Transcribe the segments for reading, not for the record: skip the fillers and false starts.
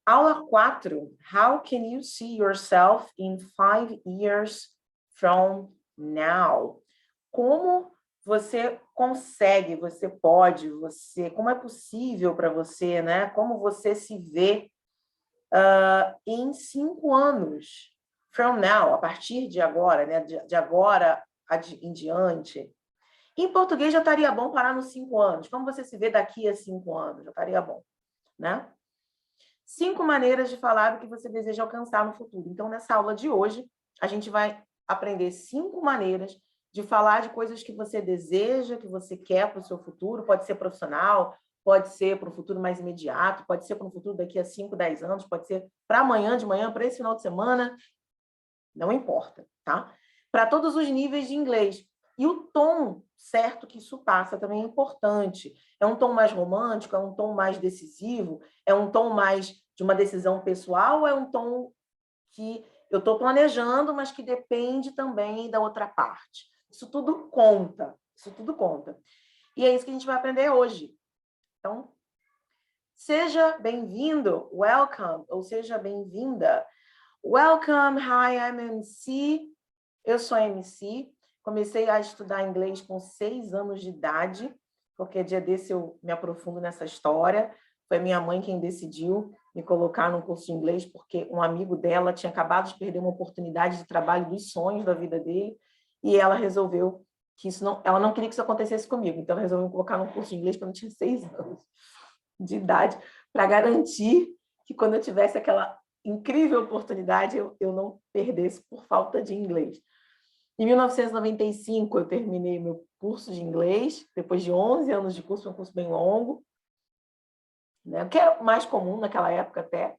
Aula 4. How can you see yourself in 5 years from now? Como você consegue, você pode, como é possível para você, né? Como você se vê em 5 anos, from now, a partir de agora, né? De agora em diante. Em português já estaria bom parar nos 5 anos. Como você se vê daqui a 5 anos? Já estaria bom, né? 5 maneiras de falar do que você deseja alcançar no futuro. Então, nessa aula de hoje, a gente vai aprender 5 maneiras de falar de coisas que você deseja, que você quer para o seu futuro. Pode ser profissional, pode ser para o futuro mais imediato, pode ser para o futuro daqui a 5, 10 anos, pode ser para amanhã de manhã, para esse final de semana. Não importa, tá? Para todos os níveis de inglês. E o tom certo que isso passa também é importante. É um tom mais romântico? É um tom mais decisivo? É um tom mais de uma decisão pessoal? Ou é um tom que eu estou planejando, mas que depende também da outra parte? Isso tudo conta. Isso tudo conta. E é isso que a gente vai aprender hoje. Então, seja bem-vindo, welcome, ou seja bem-vinda. Welcome, hi, I'm MC. Eu sou a MC. Comecei a estudar inglês com 6 anos de idade, porque dia desse eu me aprofundo nessa história. Foi minha mãe quem decidiu me colocar num curso de inglês, porque um amigo dela tinha acabado de perder uma oportunidade de trabalho dos sonhos da vida dele, e ela resolveu que ela não queria que isso acontecesse comigo, então ela resolveu me colocar num curso de inglês quando eu tinha 6 anos de idade, para garantir que quando eu tivesse aquela incrível oportunidade, eu não perdesse por falta de inglês. Em 1995, eu terminei meu curso de inglês, depois de 11 anos de curso, um curso bem longo, né? O que era mais comum naquela época até.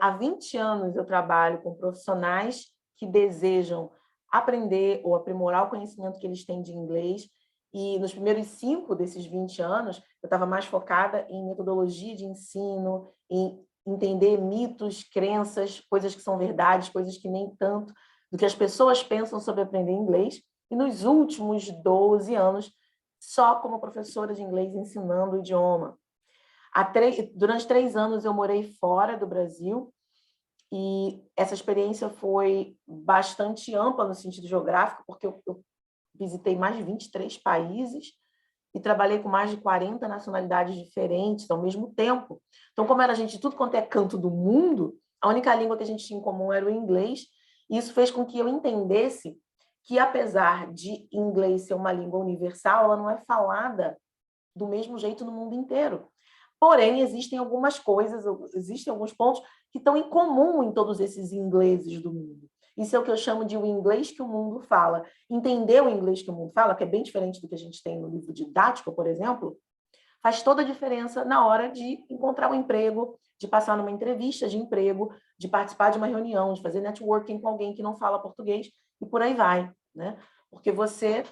Há 20 anos eu trabalho com profissionais que desejam aprender ou aprimorar o conhecimento que eles têm de inglês, e nos primeiros 5 desses 20 anos, eu estava mais focada em metodologia de ensino, em entender mitos, crenças, coisas que são verdades, coisas que nem tanto, do que as pessoas pensam sobre aprender inglês. E nos últimos 12 anos, só como professora de inglês ensinando o idioma. Durante 3 anos eu morei fora do Brasil, e essa experiência foi bastante ampla no sentido geográfico, porque eu visitei mais de 23 países e trabalhei com mais de 40 nacionalidades diferentes ao mesmo tempo. Então, como era gente de tudo quanto é canto do mundo, a única língua que a gente tinha em comum era o inglês, e isso fez com que eu entendesse que, apesar de inglês ser uma língua universal, ela não é falada do mesmo jeito no mundo inteiro. Porém, existem algumas coisas, existem alguns pontos que estão em comum em todos esses ingleses do mundo. Isso é o que eu chamo de o inglês que o mundo fala. Entender o inglês que o mundo fala, que é bem diferente do que a gente tem no livro didático, por exemplo, faz toda a diferença na hora de encontrar um emprego, de passar numa entrevista de emprego, de participar de uma reunião, de fazer networking com alguém que não fala português, e por aí vai, né? Porque você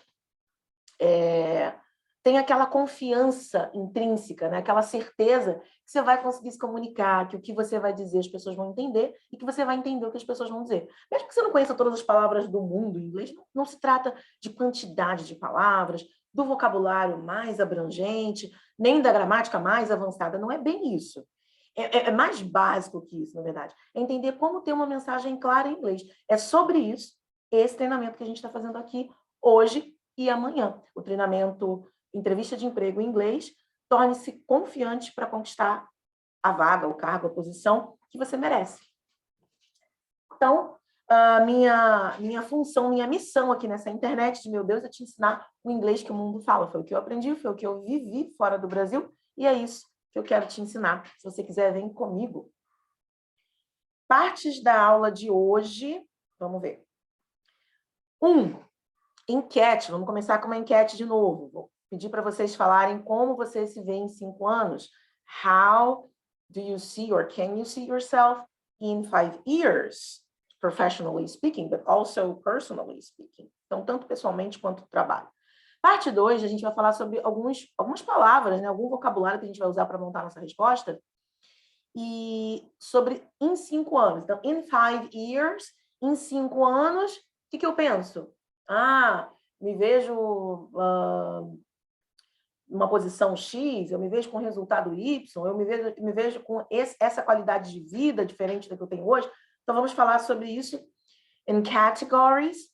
tem aquela confiança intrínseca, né? Aquela certeza que você vai conseguir se comunicar, que o que você vai dizer as pessoas vão entender e que você vai entender o que as pessoas vão dizer. Mesmo que você não conheça todas as palavras do mundo em inglês, não se trata de quantidade de palavras, do vocabulário mais abrangente, nem da gramática mais avançada. Não é bem isso. É mais básico que isso, na verdade. É entender como ter uma mensagem clara em inglês. É sobre isso esse treinamento que a gente está fazendo aqui hoje e amanhã. O treinamento entrevista de emprego em inglês, torne-se confiante para conquistar a vaga, o cargo, a posição que você merece. Então, a minha função, minha missão aqui nessa internet, de meu Deus, é te ensinar o inglês que o mundo fala. Foi o que eu aprendi, foi o que eu vivi fora do Brasil, e é isso que eu quero te ensinar. Se você quiser, vem comigo. Partes da aula de hoje, vamos ver. 1. Enquete. Vamos começar com uma enquete de novo. Vou pedir para vocês falarem como você se vê em 5 anos. How do you see or can you see yourself in 5 years? Professionally speaking, but also personally speaking. Então, tanto pessoalmente quanto no trabalho. Parte 2, a gente vai falar sobre algumas palavras, né? Algum vocabulário que a gente vai usar para montar nossa resposta. E sobre em 5 anos. Então, in 5 years, em 5 anos, o que eu penso? Me vejo uma posição X, eu me vejo com resultado Y, eu me vejo com essa qualidade de vida diferente da que eu tenho hoje. Então, vamos falar sobre isso em categories.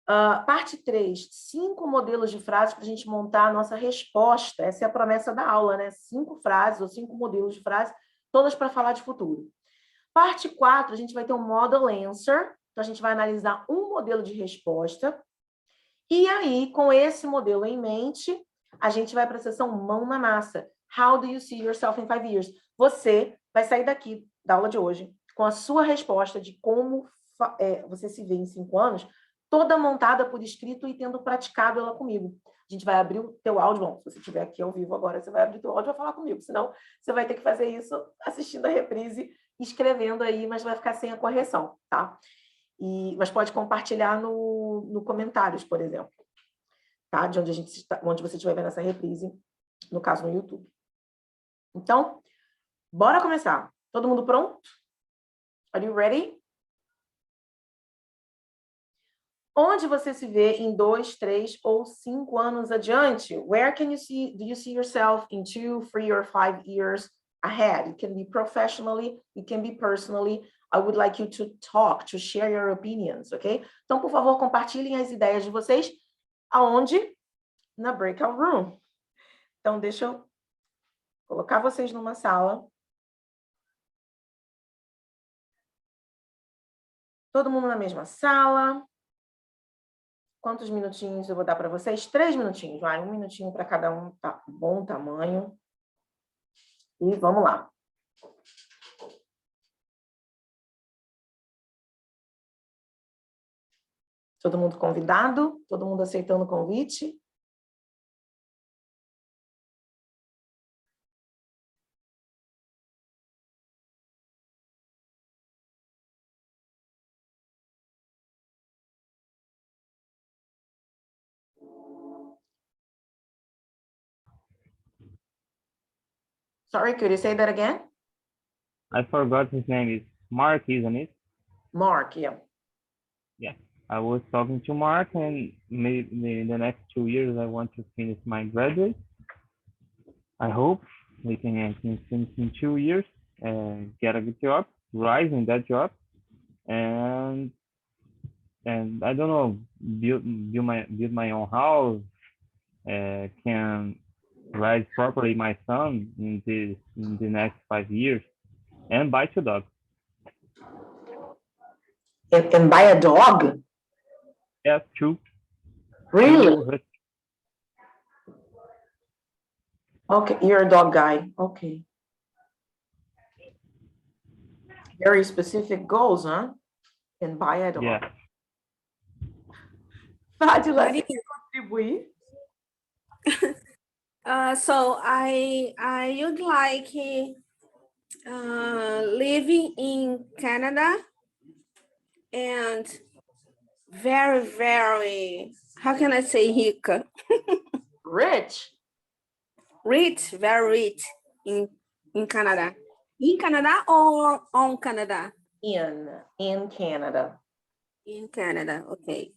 Parte 3, 5 modelos de frases para a gente montar a nossa resposta. Essa é a promessa da aula, né? 5 frases ou 5 modelos de frases, todas para falar de futuro. Parte 4, a gente vai ter um model answer. Então, a gente vai analisar um modelo de resposta. E aí, com esse modelo em mente, a gente vai para a sessão mão na massa. How do you see yourself in 5 years? Você vai sair daqui da aula de hoje com a sua resposta de como você se vê em 5 anos, toda montada por escrito e tendo praticado ela comigo. A gente vai abrir o teu áudio. Bom, se você estiver aqui ao vivo agora, você vai abrir o teu áudio e vai falar comigo. Senão, você vai ter que fazer isso assistindo a reprise, escrevendo aí, mas vai ficar sem a correção, tá? Mas pode compartilhar no comentários, por exemplo, tá? De onde você estiver vendo essa reprise, no caso no YouTube. Então, bora começar. Todo mundo pronto? Are you ready? Onde você se vê em 2, 3 ou 5 anos adiante? Where do you see yourself in 2, 3 or 5 years ahead? It can be professionally, it can be personally. I would like you to talk, to share your opinions, ok? Então, por favor, compartilhem as ideias de vocês. Aonde? Na breakout room. Então, deixa eu colocar vocês numa sala. Todo mundo na mesma sala. Quantos minutinhos eu vou dar para vocês? 3 minutinhos, vai. 1 minutinho para cada um, tá bom tamanho. E vamos lá. Todo mundo convidado? Todo mundo aceitando o convite? Sorry, could you say that again? I forgot his name. Is Mark, isn't it? Mark, yeah. Yeah. I was talking to Mark, and maybe in the next 2 years, I want to finish my graduate. I hope we can finish in 2 years and get a good job, rise in that job, and I don't know, build my own house, can raise properly my son in the next 5 years, and buy 2 dogs. And buy a dog? Yeah, 2. Really? Okay, you're a dog guy. Okay. Very specific goals, huh? And buy a dog. Yeah. Fábula, você quer contribuir? So I would like living in Canada and very, very, how can I say rica? Rich. Rich, very rich in Canada. In Canada or on Canada? In Canada. In Canada, okay.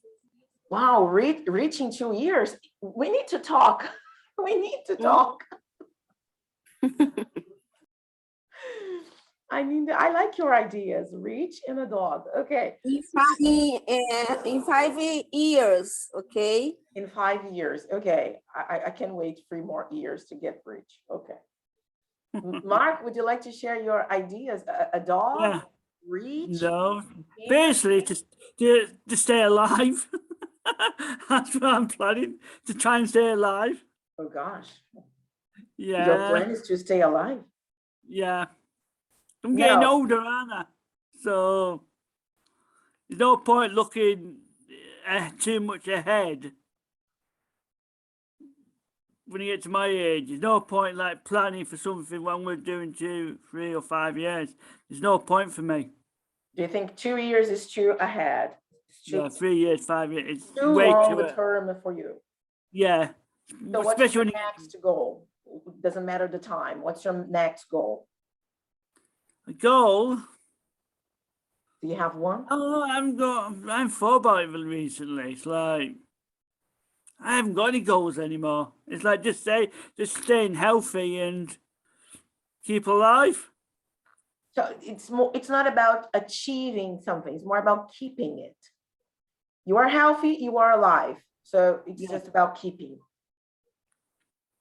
Wow, reaching 2 years. We need to talk. We need to talk. I like your ideas. Reach in a dog. Okay. In 5 years, okay. In 5 years. Okay. I can wait 3 more years to get rich. Okay. Mark, would you like to share your ideas? A dog? Yeah. Reach? No. Basically, to stay alive. That's what I'm planning, to try and stay alive. Oh gosh. Yeah. Your plan is to stay alive? Yeah. I'm getting No. older, aren't I? So there's no point looking too much ahead. When you get to my age, there's no point like planning for something when we're doing 2, 3 or 5 years. There's no point for me. Do you think 2 years is too ahead? Yeah, 3 years, 5 years. It's Too way long too a term for you. Yeah. So what's Especially your when next goal? Doesn't matter the time. What's your next goal? you goal. Do you have one? Oh, I'm thought about it recently. It's like I haven't got any goals anymore. It's like just staying healthy and keep alive. So it's not about achieving something, it's more about keeping it. You are healthy, you are alive. So it's just about keeping.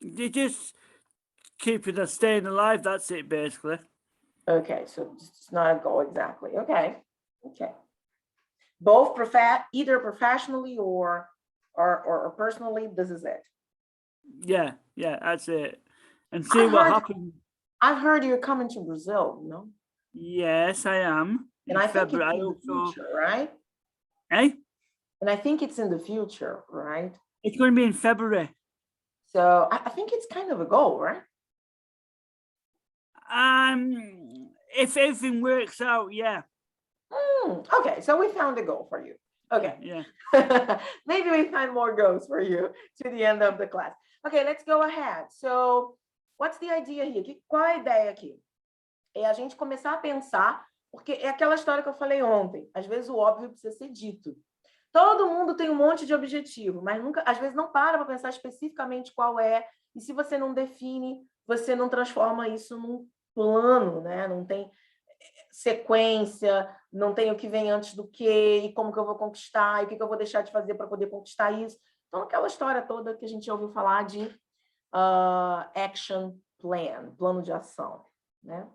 You just keeping us staying alive. That's it, basically. Okay, so it's not a goal exactly. Okay. Both either professionally or personally, this is it. Yeah, that's it. And see what happens. I've heard you're coming to Brazil, no? Yes, I am. And I think it's in the future, right? Eh? And I think it's in the future, right? It's going to be in February. So I think it's kind of a goal, right? If everything works out, yeah. Okay, so we found a goal for you. Okay. Yeah. Maybe we find more goals for you to the end of the class. Okay, let's go ahead. So what's the idea here? Qual é a ideia aqui? É a gente começar a pensar, porque é aquela história que eu falei ontem. Às vezes o óbvio precisa ser dito. Todo mundo tem um monte de objetivo, mas nunca, às vezes não para pensar especificamente qual é. E se você não define, você não transforma isso num plano, né? Não tem sequência, não tem o que vem antes do que, e como que eu vou conquistar, e o que eu vou deixar de fazer para poder conquistar isso. Então, aquela história toda que a gente já ouviu falar de action plan, plano de ação, né?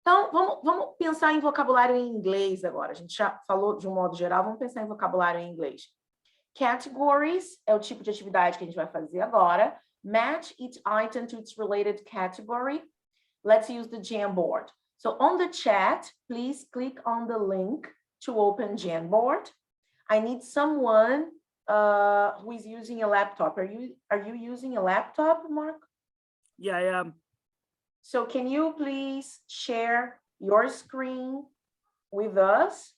Então, vamos pensar em vocabulário em inglês agora. A gente já falou de um modo geral, vamos pensar em vocabulário em inglês. Categories é o tipo de atividade que a gente vai fazer agora. Match each item to its related category. Let's use the Jamboard. So on the chat, please click on the link to open Jamboard. I need someone who is using a laptop. Are you using a laptop, Mark? Yeah, I am. So can you please share your screen with us?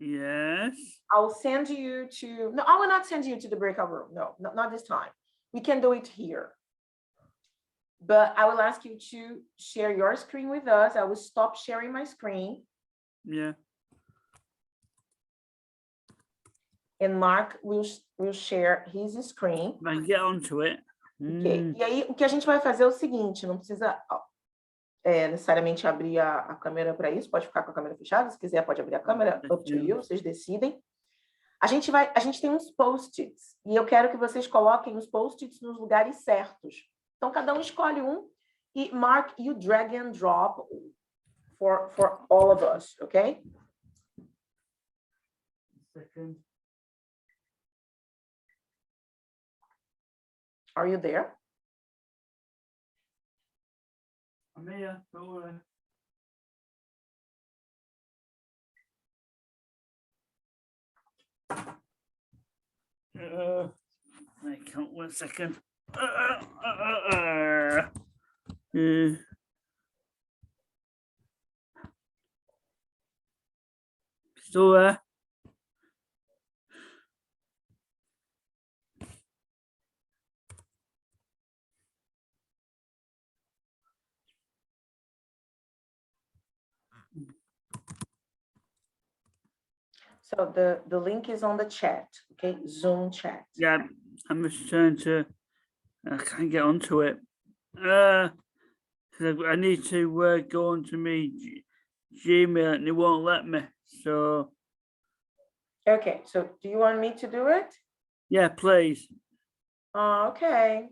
Yes. I'll send you to, no, I will not send you to the breakout room. No, not this time. We can do it here. But I will ask you to share your screen with us. I will stop sharing my screen. Yeah. And Mark will share his screen. I can get onto it. Okay. E aí, o que a gente vai fazer é o seguinte, não precisa necessariamente abrir a câmera para isso, pode ficar com a câmera fechada, se quiser pode abrir a câmera, up to you, vocês decidem. A gente tem uns post-its, e eu quero que vocês coloquem os post-its nos lugares certos. Então, cada um escolhe um, e Mark, you drag and drop for all of us, okay? Second. Are you there? I'm here. Don't worry. I can't. 1 second. Still there? So the link is on the chat, okay? Zoom chat. Yeah, I'm just trying to. I can't get onto it. I need to go onto my Gmail and it won't let me. So. Okay, so do you want me to do it? Yeah, please. Okay.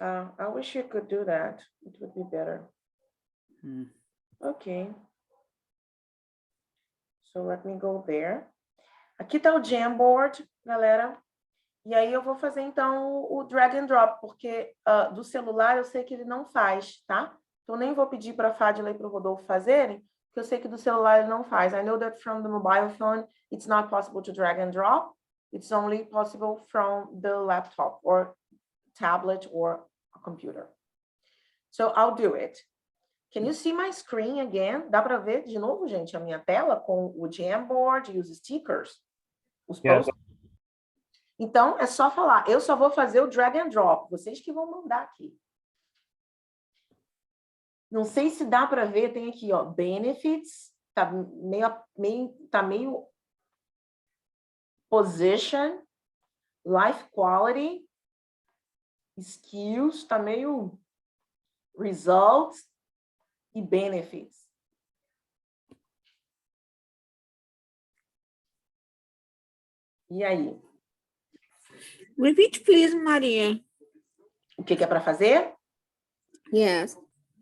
I wish you could do that. It would be better. Okay. So let me go there. Aqui tá o Jamboard, galera. E aí eu vou fazer então o drag and drop, porque do celular eu sei que ele não faz, tá? Então nem vou pedir para a Fadila e para o Rodolfo fazerem, porque eu sei que do celular ele não faz. I know that from the mobile phone it's not possible to drag and drop. It's only possible from the laptop or tablet or a computer. So I'll do it. Can you see my screen again? Dá para ver de novo, gente, a minha tela com o Jamboard e os stickers? Os posts? Então, é só falar. Eu só vou fazer o drag and drop. Vocês que vão mandar aqui. Não sei se dá para ver. Tem aqui, ó, benefits. Tá meio position, life quality, skills, tá meio results e benefits. E aí? Repeat, please, Maria. O que é para fazer? Yes.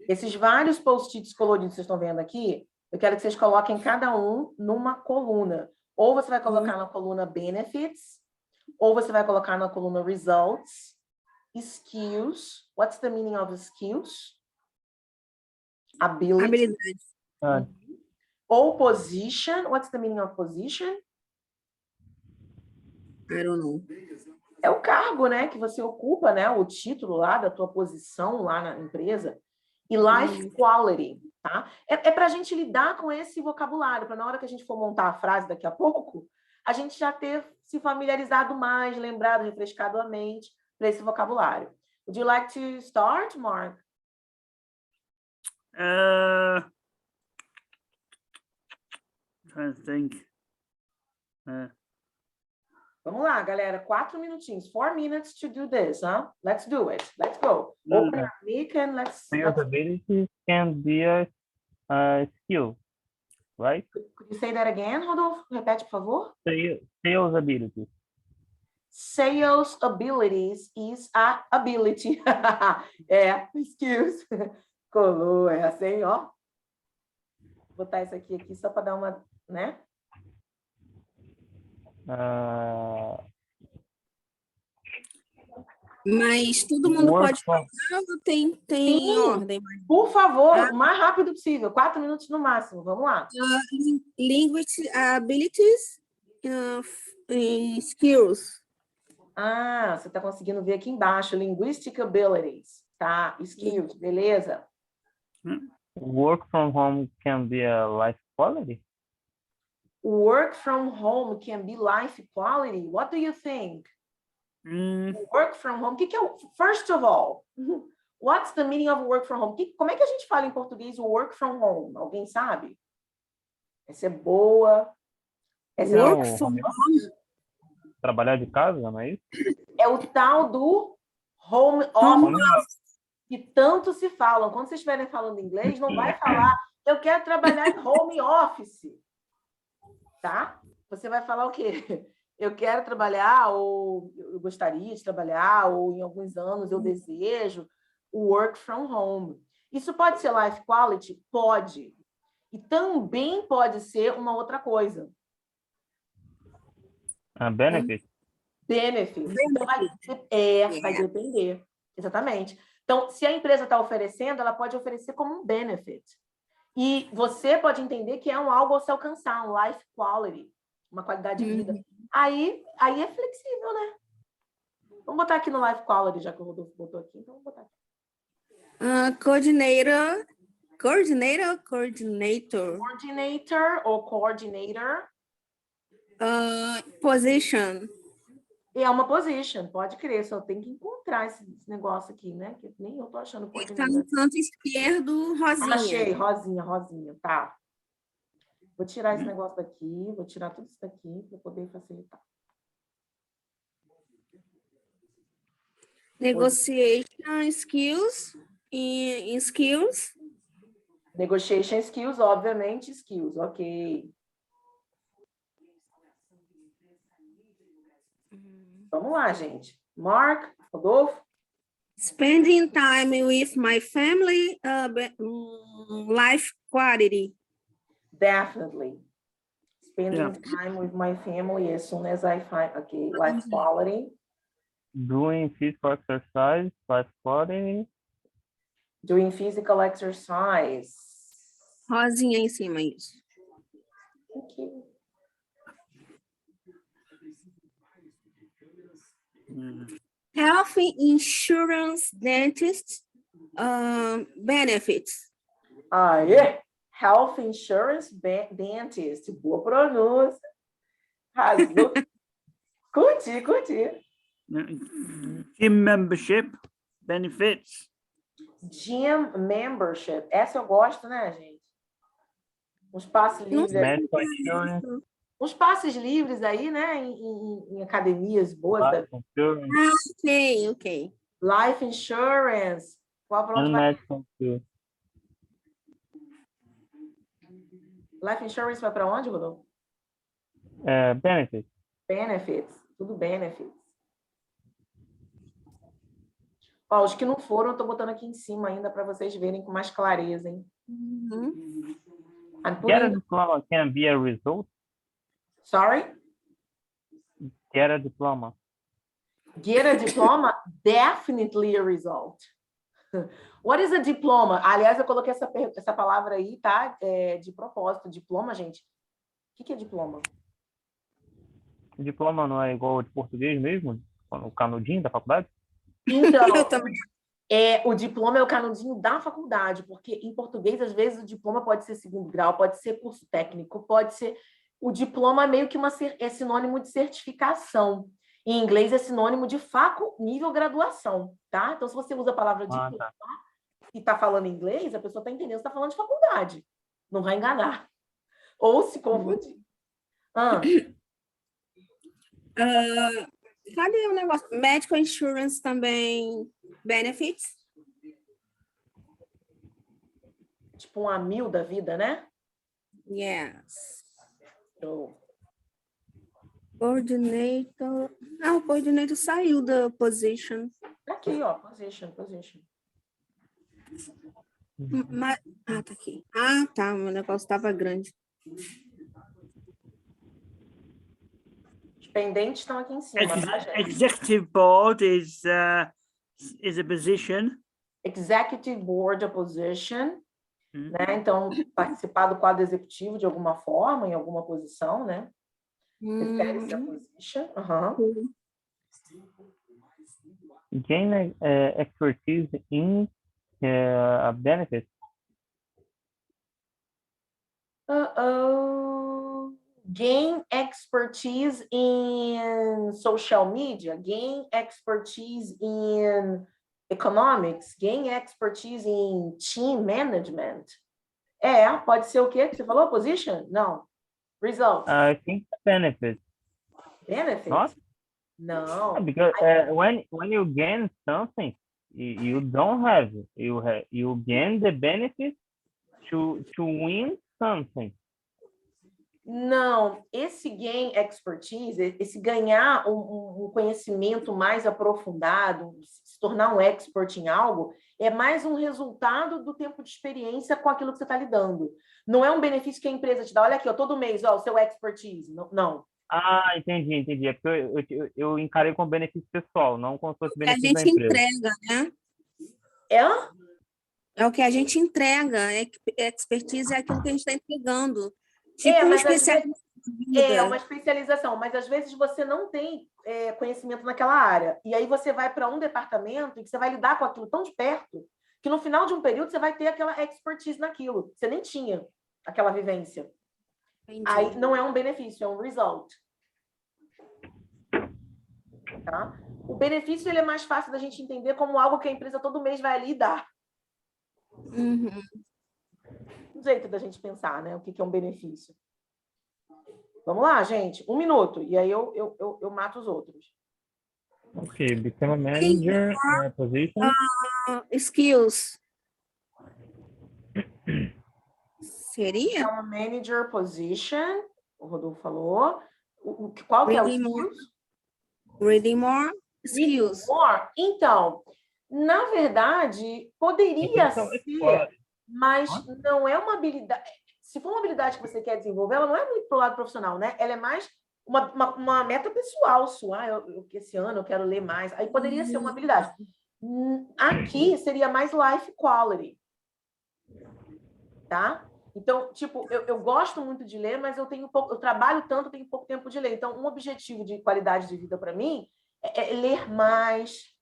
Esses vários post-its coloridos que vocês estão vendo aqui, eu quero que vocês coloquem cada um numa coluna. Ou você vai colocar na coluna benefits, ou você vai colocar na coluna results, skills. What's the meaning of skills? Ability. Habilidade. Ou position. What's the meaning of position? I don't know. É o cargo, né, que você ocupa, né, o título lá da tua posição lá na empresa. E life quality, tá? É para a gente lidar com esse vocabulário, para na hora que a gente for montar a frase daqui a pouco, a gente já ter se familiarizado mais, lembrado, refrescado a mente para esse vocabulário. Would you like to start, Mark? Trying to think. Vamos lá, galera. 4 minutinhos. 4 minutes to do this, huh? Let's do it. Let's go. Open your mic and let's... Sales ability can be a skill, right? Could you say that again, Rodolfo? Repete, por favor. Sales ability. Sales abilities is a ability. É, skills. Colou essa, hein, ó. Vou botar isso aqui só para dar uma, né? Mas todo mundo pode falar ou tem Sim, ordem? por favor, o mais rápido possível. 4 minutos no máximo. Vamos lá. Linguistic abilities, skills. Ah, você está conseguindo ver aqui embaixo. Linguistic abilities, tá? Skills, beleza? Work from home can be a life quality? Work from home can be life quality. What do you think? Work from home. O que é o... First of all, what's the meaning of work from home? Como é que a gente fala em português o work from home? Alguém sabe? Essa é boa. Essa Work from home. Trabalhar de casa, não é isso? É o tal do home office, que tanto se falam. Quando vocês estiverem falando inglês, não vai falar, eu quero trabalhar em home office. Tá? Você vai falar o quê? Eu quero trabalhar, ou eu gostaria de trabalhar, ou em alguns anos eu desejo o work from home. Isso pode ser life quality? Pode. E também pode ser uma outra coisa. Benefit? Benefit. Então, vai depender. Exatamente. Então, se a empresa está oferecendo, ela pode oferecer como um benefit. E você pode entender que é algo a se alcançar, um life quality, uma qualidade de vida. Aí é flexível, né? Vamos botar aqui no life quality, já que o Rodolfo botou aqui, então vamos botar aqui. Coordinator ou coordinator. Position. É uma position, pode crer, só tem que encontrar esse negócio aqui, né? Que nem eu tô achando coordinator. Está no canto esquerdo, rosinha. Achei, rosinha, tá. Vou tirar esse negócio daqui, vou tirar tudo isso daqui para poder facilitar. Negotiation skills e skills. Negotiation skills, obviamente, skills, ok. Vamos lá, gente. Mark, Rodolfo. Spending time with my family, life quality. Definitely. Spending time with my family as soon as I find, okay, life quality. Doing physical exercise, life quality. Doing physical exercise. Rosinha em cima, isso. Okay. Health insurance dentist benefits. Aê! Health insurance dentist. Boa pronúncia. Arrasou. Curti. Gym membership benefits. Gym membership. Essa eu gosto, né, gente? Um espaço livre. Medical insurance. uns passes livres aí, né? Em academias boas da Life insurance Ok. Life Insurance. Qual para onde and vai? medical too. Life Insurance vai para onde, Rodolfo? Benefits. Benefits. Tudo benefits. Ó, os que não foram, eu estou botando aqui em cima ainda para vocês verem com mais clareza, hein? Uhum. I'm Get a putting... diploma can be a result. Sorry? Get a diploma. Get a diploma? Definitely a result. What is a diploma? Aliás, eu coloquei essa palavra aí, tá? De propósito. Diploma, gente. O que é diploma? Diploma não é igual de português mesmo? O canudinho da faculdade? Então, Eu também. o diploma é o canudinho da faculdade, porque em português, às vezes, o diploma pode ser segundo grau, pode ser curso técnico, pode ser... O diploma é meio que é sinônimo de certificação. Em inglês, é sinônimo de nível graduação, tá? Então, se você usa a palavra diploma Tá. e está falando inglês, a pessoa está entendendo que está falando de faculdade. Não vai enganar. Ou se confundir. Cadê o negócio? Medical insurance também benefits? Tipo um Amil da vida, né? Yes. Show. Coordinator. Ah, o coordinator saiu da position. Aqui, ó, position. Mas... Ah, tá aqui. Ah, tá. O negócio estava grande. Os pendentes estão aqui em cima, tá, gente? Executive board is a position. Executive Board Opposition, Hum. né? Então, participar do quadro executivo de alguma forma, em alguma posição, né? Refere-se a position. Gain expertise in benefits. Gain expertise in social media, gain expertise in economics, gain expertise in team management. Pode ser o quê que você falou? Position? Não. Result. I think benefits. Benefits? Not? No. Because when you gain something, you don't have. You gain the benefit to win something. Não, esse gain expertise, esse ganhar um conhecimento mais aprofundado, se tornar um expert em algo, é mais um resultado do tempo de experiência com aquilo que você está lidando. Não é um benefício que a empresa te dá. Olha aqui, ó, todo mês, ó, o seu expertise. Não. Ah, entendi. É porque eu encarei como benefício pessoal, não como se fosse A benefício da gente empresa. entrega, né? É? É o que a gente entrega. Expertise é aquilo que a gente está entregando. Tipo Mas às vezes, vida. uma especialização, mas às vezes você não tem conhecimento naquela área. E aí você vai para um departamento e você vai lidar com aquilo tão de perto que no final de um período você vai ter aquela expertise naquilo. Você nem tinha aquela vivência. Entendi. Aí não é um benefício, é um result. Tá? O benefício ele é mais fácil da gente entender como algo que a empresa todo mês vai ali dar. Uhum. Um jeito da gente pensar, né? O que é um benefício. Vamos lá, gente. 1 minuto. E aí eu mato os outros. Okay, become a manager position. Skills. Seria? É uma manager position. O Rodolfo falou. Qual que é o skills? Reading more. Skills. Reading more? Então, na verdade, poderia ser, mas não é uma habilidade. Se for uma habilidade que você quer desenvolver, ela não é muito para o lado profissional, né? Ela é mais uma meta pessoal sua. Esse ano eu quero ler mais. Aí poderia ser uma habilidade. Aqui seria mais life quality. Tá? Então, tipo, eu gosto muito de ler, mas eu trabalho tanto, tenho pouco tempo de ler. Então, um objetivo de qualidade de vida para mim é ler mais.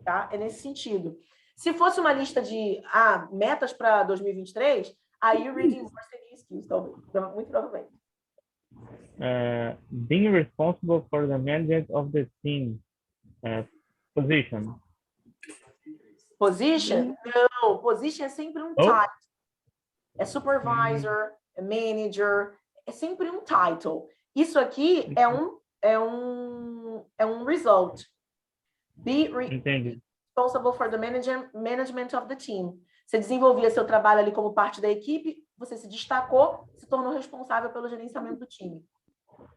Tá? É nesse sentido. Se fosse uma lista de metas para 2023, aí o reading more seria skills, talvez. Muito provavelmente. Being responsible for the management of the team. Position. Position? Não, position é sempre um type. É supervisor, é manager, é sempre um title. Isso aqui é um result. Be Entendi. responsible for the management of the team. Você desenvolvia seu trabalho ali como parte da equipe, você se destacou, se tornou responsável pelo gerenciamento do time.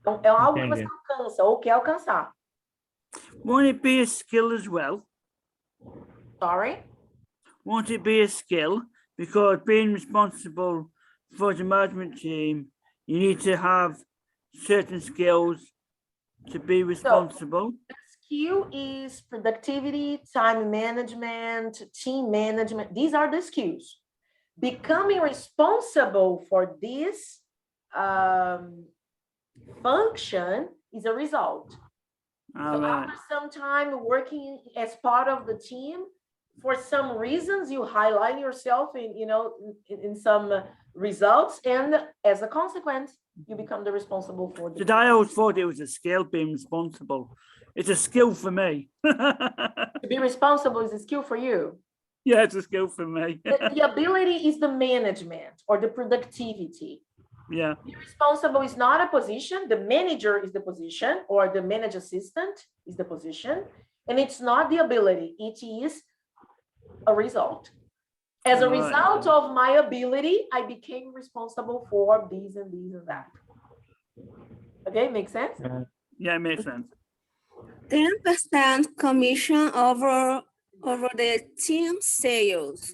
Então, é algo que você Entendi. alcança ou quer alcançar. Won't it be a skill as well? Sorry? Won't it be a skill? Because being responsible for the management team, you need to have certain skills to be responsible. Skill is productivity, time management, team management. These are the skills. Becoming responsible for this function is a result. All So right. after some time working as part of the team, for some reasons you highlight yourself in some results, and as a consequence, you become the responsible for the. But I always thought it was a skill being responsible. It's a skill for me. To be responsible is a skill for you. Yeah, it's a skill for me. The ability is the management or the productivity. Yeah. Be responsible is not a position. The manager is the position, or the manager assistant is the position. And it's not the ability. It is a result. As a Right. result of my ability, I became responsible for these and these and that. Okay, makes sense? Yeah, it makes sense. 10% commission over the team sales.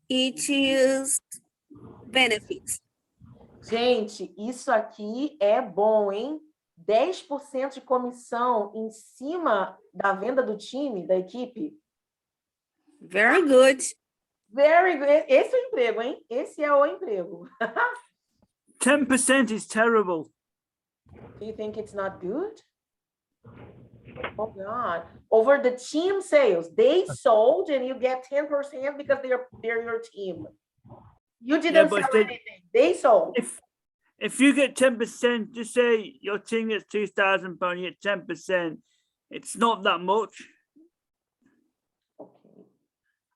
It is benefits. Gente, isso aqui é bom, hein? 10% de comissão em cima da venda do time, da equipe. Very good. Very good. Esse é o emprego, hein? Esse é o emprego. 10% is terrible. Do you think it's not good? Oh God. Over the team sales, they sold and you get 10% because they're your team. You didn't but sell they- anything. They sold. If you get 10%, just say your team gets £2,000, you get 10%. It's not that much. Okay.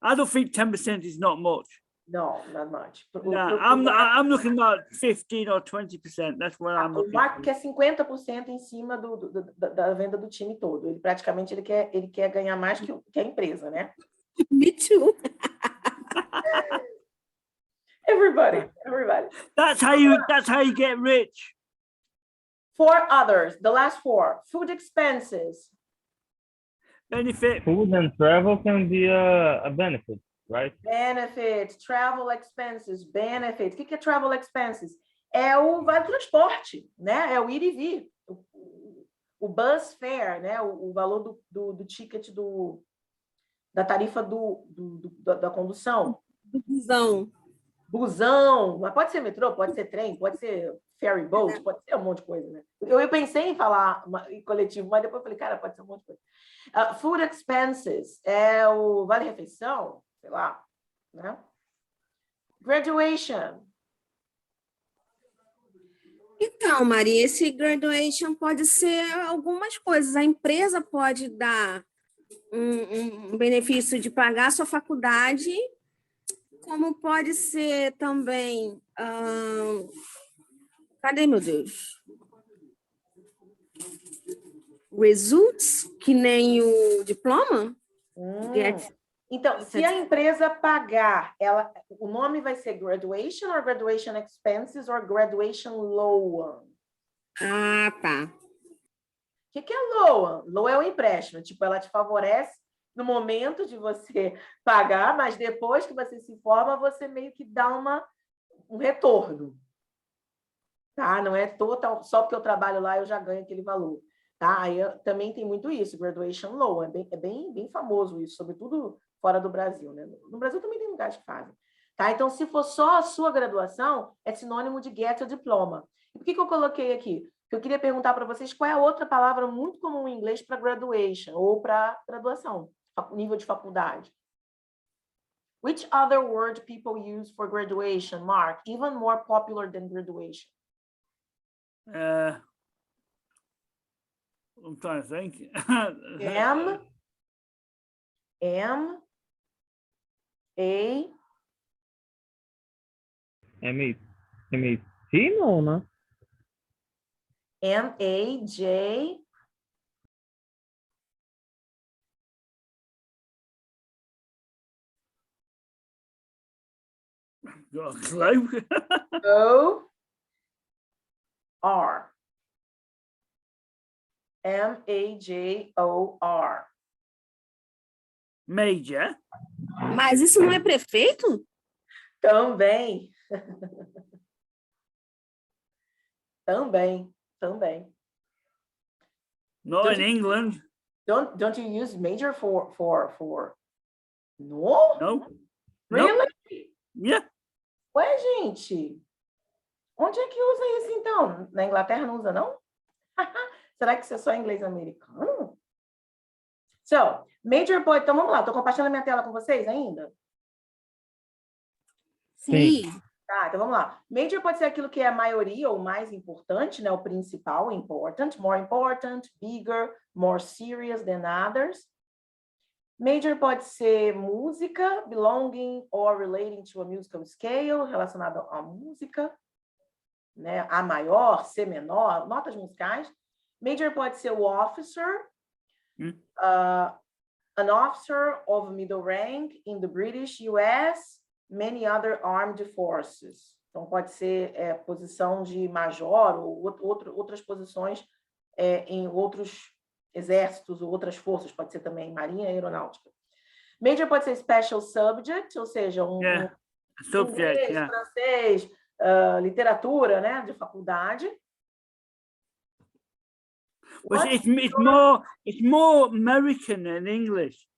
I don't think 10% is not much. No, not much. No, I'm looking at 15 or 20%. That's what I'm O looking Marco for. quer 50% em cima da venda do time todo. Ele praticamente ele quer ganhar mais que a empresa, né? Me too. Everybody. That's how you get rich. 4 others. The last 4. Food expenses. Benefit. Food and travel can be a benefit, right? Benefit, travel expenses, benefit. O que é travel expenses? É o vale transporte, né? É o ir e vir. O bus fare, né? O valor do ticket da tarifa da condução. Busão, mas pode ser metrô, pode ser trem, pode ser ferry boat, pode ser um monte de coisa, né? Eu pensei em falar em coletivo, mas depois eu falei, cara, pode ser um monte de coisa. Food expenses é o vale-refeição, sei lá, né? Graduation. Então, Maria, esse graduation pode ser algumas coisas. A empresa pode dar um benefício de pagar a sua faculdade, como pode ser também... cadê, meu Deus? Results, que nem o diploma? Então, se a empresa pagar, o nome vai ser graduation or graduation expenses or graduation loan? Ah, tá. O que é loan? Loan é o empréstimo, tipo, ela te favorece no momento de você pagar, mas depois que você se forma, você meio que dá um retorno. Tá? Não é total, só porque eu trabalho lá eu já ganho aquele valor. Tá? Aí também tem muito isso, graduation loan, é bem famoso isso, sobretudo fora do Brasil, né? No Brasil também tem lugares que fazem. Tá? Então, se for só a sua graduação, é sinônimo de get a diploma. E por que eu coloquei aqui? Porque eu queria perguntar para vocês qual é a outra palavra muito comum em inglês para graduation, ou para graduação, nível de faculdade. Which other word people use for graduation, Mark? Even more popular than graduation. I'm trying to think. M, A. MA G não, né? M-A-J. Got a clue. O-R. M-A-J-O-R. Major. Mas isso não é prefeito? Também. Também. Not in England. Don't you use major for... No? No. Really? Yeah. Ué, gente. Onde é que usa isso, então? Na Inglaterra não usa, não? Será que isso é só inglês americano? So, major pode... Então, vamos lá. Estou compartilhando minha tela com vocês ainda? Sim. Tá, então vamos lá. Major pode ser aquilo que é a maioria ou mais importante, né? O principal, important, more important, bigger, more serious than others. Major pode ser música, belonging or relating to a musical scale, relacionado à música, né? A maior, C menor, notas musicais. Major pode ser o officer, an officer of middle rank in the British, US, many other armed forces. Então, pode ser posição de major ou outras posições em outros exércitos ou outras forças. Pode ser também marinha e aeronáutica. Major pode ser special subject, ou seja, Subject, inglês, francês, literatura, né, de faculdade. But it's more American than English.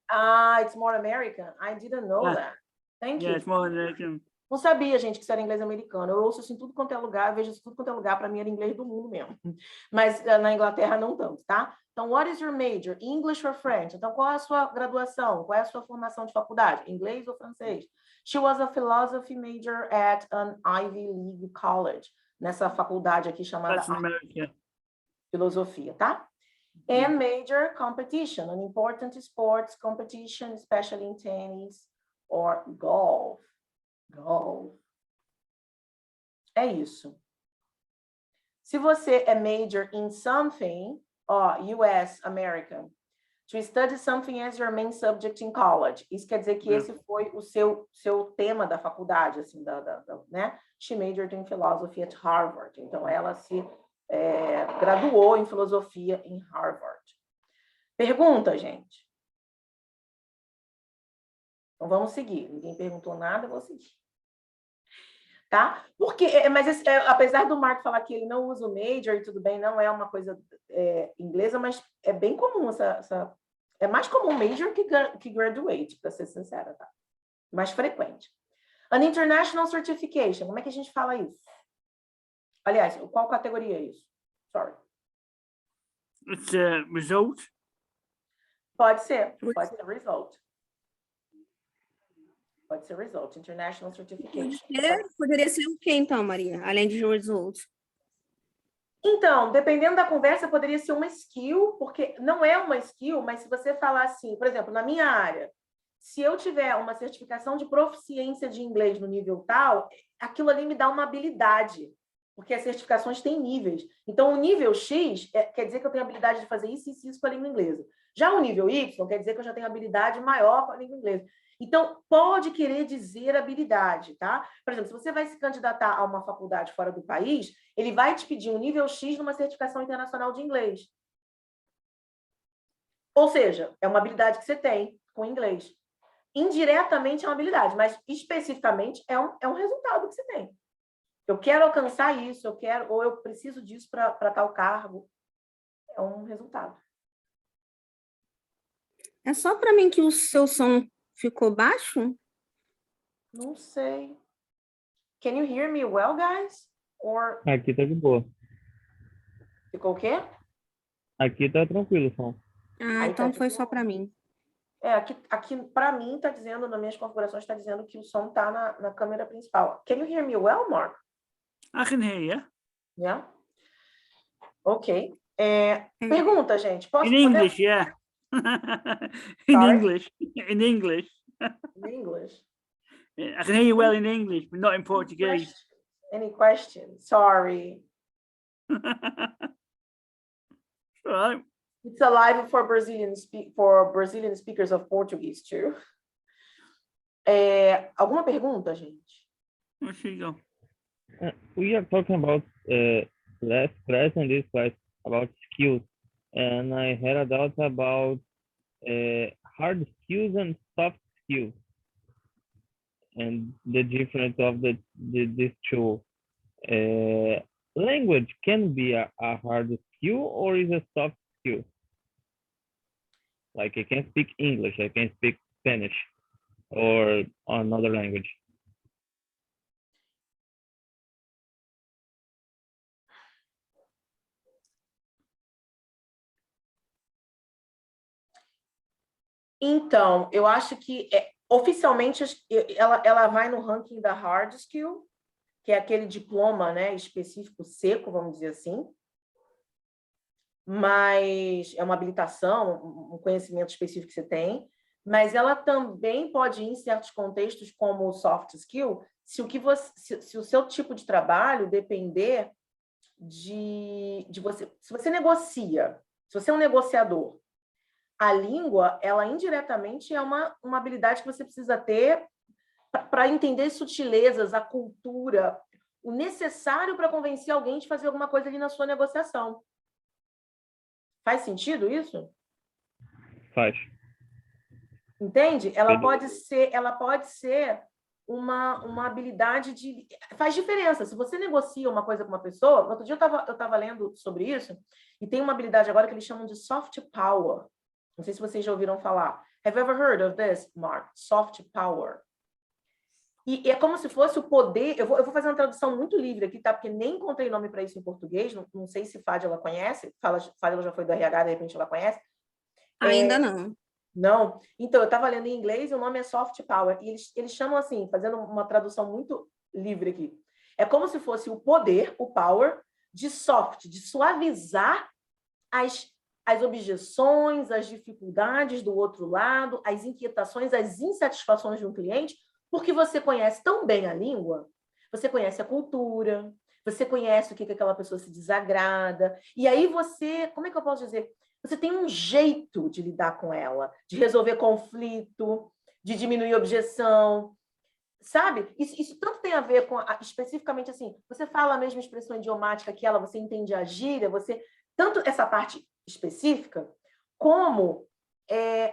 It's more American. I didn't know that. Thank you. It's more American. Não sabia, gente, que isso era inglês americano. Eu ouço isso em tudo quanto é lugar, vejo isso em tudo quanto é lugar. Para mim era inglês do mundo mesmo. Mas na Inglaterra não tanto, tá? Então, what is your major? English or French? Então, qual é a sua graduação? Qual é a sua formação de faculdade? Inglês ou francês? She was a philosophy major at an Ivy League college. Nessa faculdade aqui chamada filosofia, tá? And major competition, an important sports competition, especially in tennis or golf. Golf. É isso. Se você é major in something, US, American, to study something as your main subject in college. Isso quer dizer que esse foi o seu tema da faculdade, assim, né? She majored in philosophy at Harvard. Então, ela se graduou em filosofia em Harvard. Pergunta, gente? Então, vamos seguir. Ninguém perguntou nada, eu vou seguir. Tá? Porque, apesar do Marco falar que ele não usa o major, e tudo bem, não é uma coisa inglesa, mas é bem comum é mais comum major que graduate, para ser sincera, tá? Mais frequente. An international certification, como é que a gente fala isso? Aliás, qual categoria é isso? Sorry. It's a result. Pode ser result. Pode ser result, international certification. Poderia ser o quê, então, Maria? Além de results. Então, dependendo da conversa, poderia ser uma skill, porque não é uma skill, mas se você falar assim, por exemplo, na minha área, se eu tiver uma certificação de proficiência de inglês no nível tal, aquilo ali me dá uma habilidade, porque as certificações têm níveis. Então, o nível X quer dizer que eu tenho habilidade de fazer isso e isso com a língua inglesa. Já o nível Y quer dizer que eu já tenho habilidade maior com a língua inglesa. Então, pode querer dizer habilidade, tá? Por exemplo, se você vai se candidatar a uma faculdade fora do país, ele vai te pedir um nível X numa certificação internacional de inglês. Ou seja, é uma habilidade que você tem com inglês. Indiretamente é uma habilidade, mas especificamente é um resultado que você tem. Eu quero alcançar isso, ou eu preciso disso para tal cargo. É um resultado. É só para mim que o seu som ficou baixo? Não sei. Can you hear me well, guys? Or... Aqui tá de boa. Ficou o quê? Aqui tá tranquilo, som. Ah, então foi só para mim. Aqui para mim está dizendo, nas minhas configurações, está dizendo que o som está na câmera principal. Can you hear me well, Mark? I can hear you. Yeah? Ok. Pergunta, gente. Posso In English, yeah. In English. In English. In English. I can hear you well in English, but not in Portuguese. Any questions? Sorry. Right. It's a live for Brazilian speakers of Portuguese too. Alguma pergunta, gente? There you go. We are talking about last class and this class about skills, and I had a doubt about hard skills and soft skills, and the difference of these two. Language can be a hard skill or is a soft skill. Like I can speak English, I can speak Spanish, or another language. Então, eu acho que oficialmente ela vai no ranking da hard skill, que é aquele diploma, né, específico seco, vamos dizer assim. Mas é uma habilitação, um conhecimento específico que você tem. Mas ela também pode ir em certos contextos como soft skill, se o seu tipo de trabalho depender de você. Se você negocia, se você é um negociador, a língua, ela indiretamente é uma habilidade que você precisa ter para entender sutilezas, a cultura, o necessário para convencer alguém de fazer alguma coisa ali na sua negociação. Faz sentido isso? Faz. Entende? Ela pode ser uma habilidade de... Faz diferença. Se você negocia uma coisa com uma pessoa... Outro dia eu estava lendo sobre isso, e tem uma habilidade agora que eles chamam de soft power. Não sei se vocês já ouviram falar. Have you ever heard of this, Mark? Soft power. E é como se fosse o poder... Eu vou fazer uma tradução muito livre aqui, tá? Porque nem encontrei nome para isso em português. Não sei se Fádia ela conhece. Fádia já foi do RH, de repente ela conhece. Ainda não. Não? Então, eu estava lendo em inglês e o nome é soft power. E eles chamam assim, fazendo uma tradução muito livre aqui. É como se fosse o poder, o power, de soft, de suavizar as objeções, as dificuldades do outro lado, as inquietações, as insatisfações de um cliente, porque você conhece tão bem a língua, você conhece a cultura, você conhece o que aquela pessoa se desagrada, e aí você, como é que eu posso dizer? Você tem um jeito de lidar com ela, de resolver conflito, de diminuir objeção, sabe? Isso tanto tem a ver com, especificamente assim, você fala a mesma expressão idiomática que ela, você entende a gíria, tanto essa parte específica, como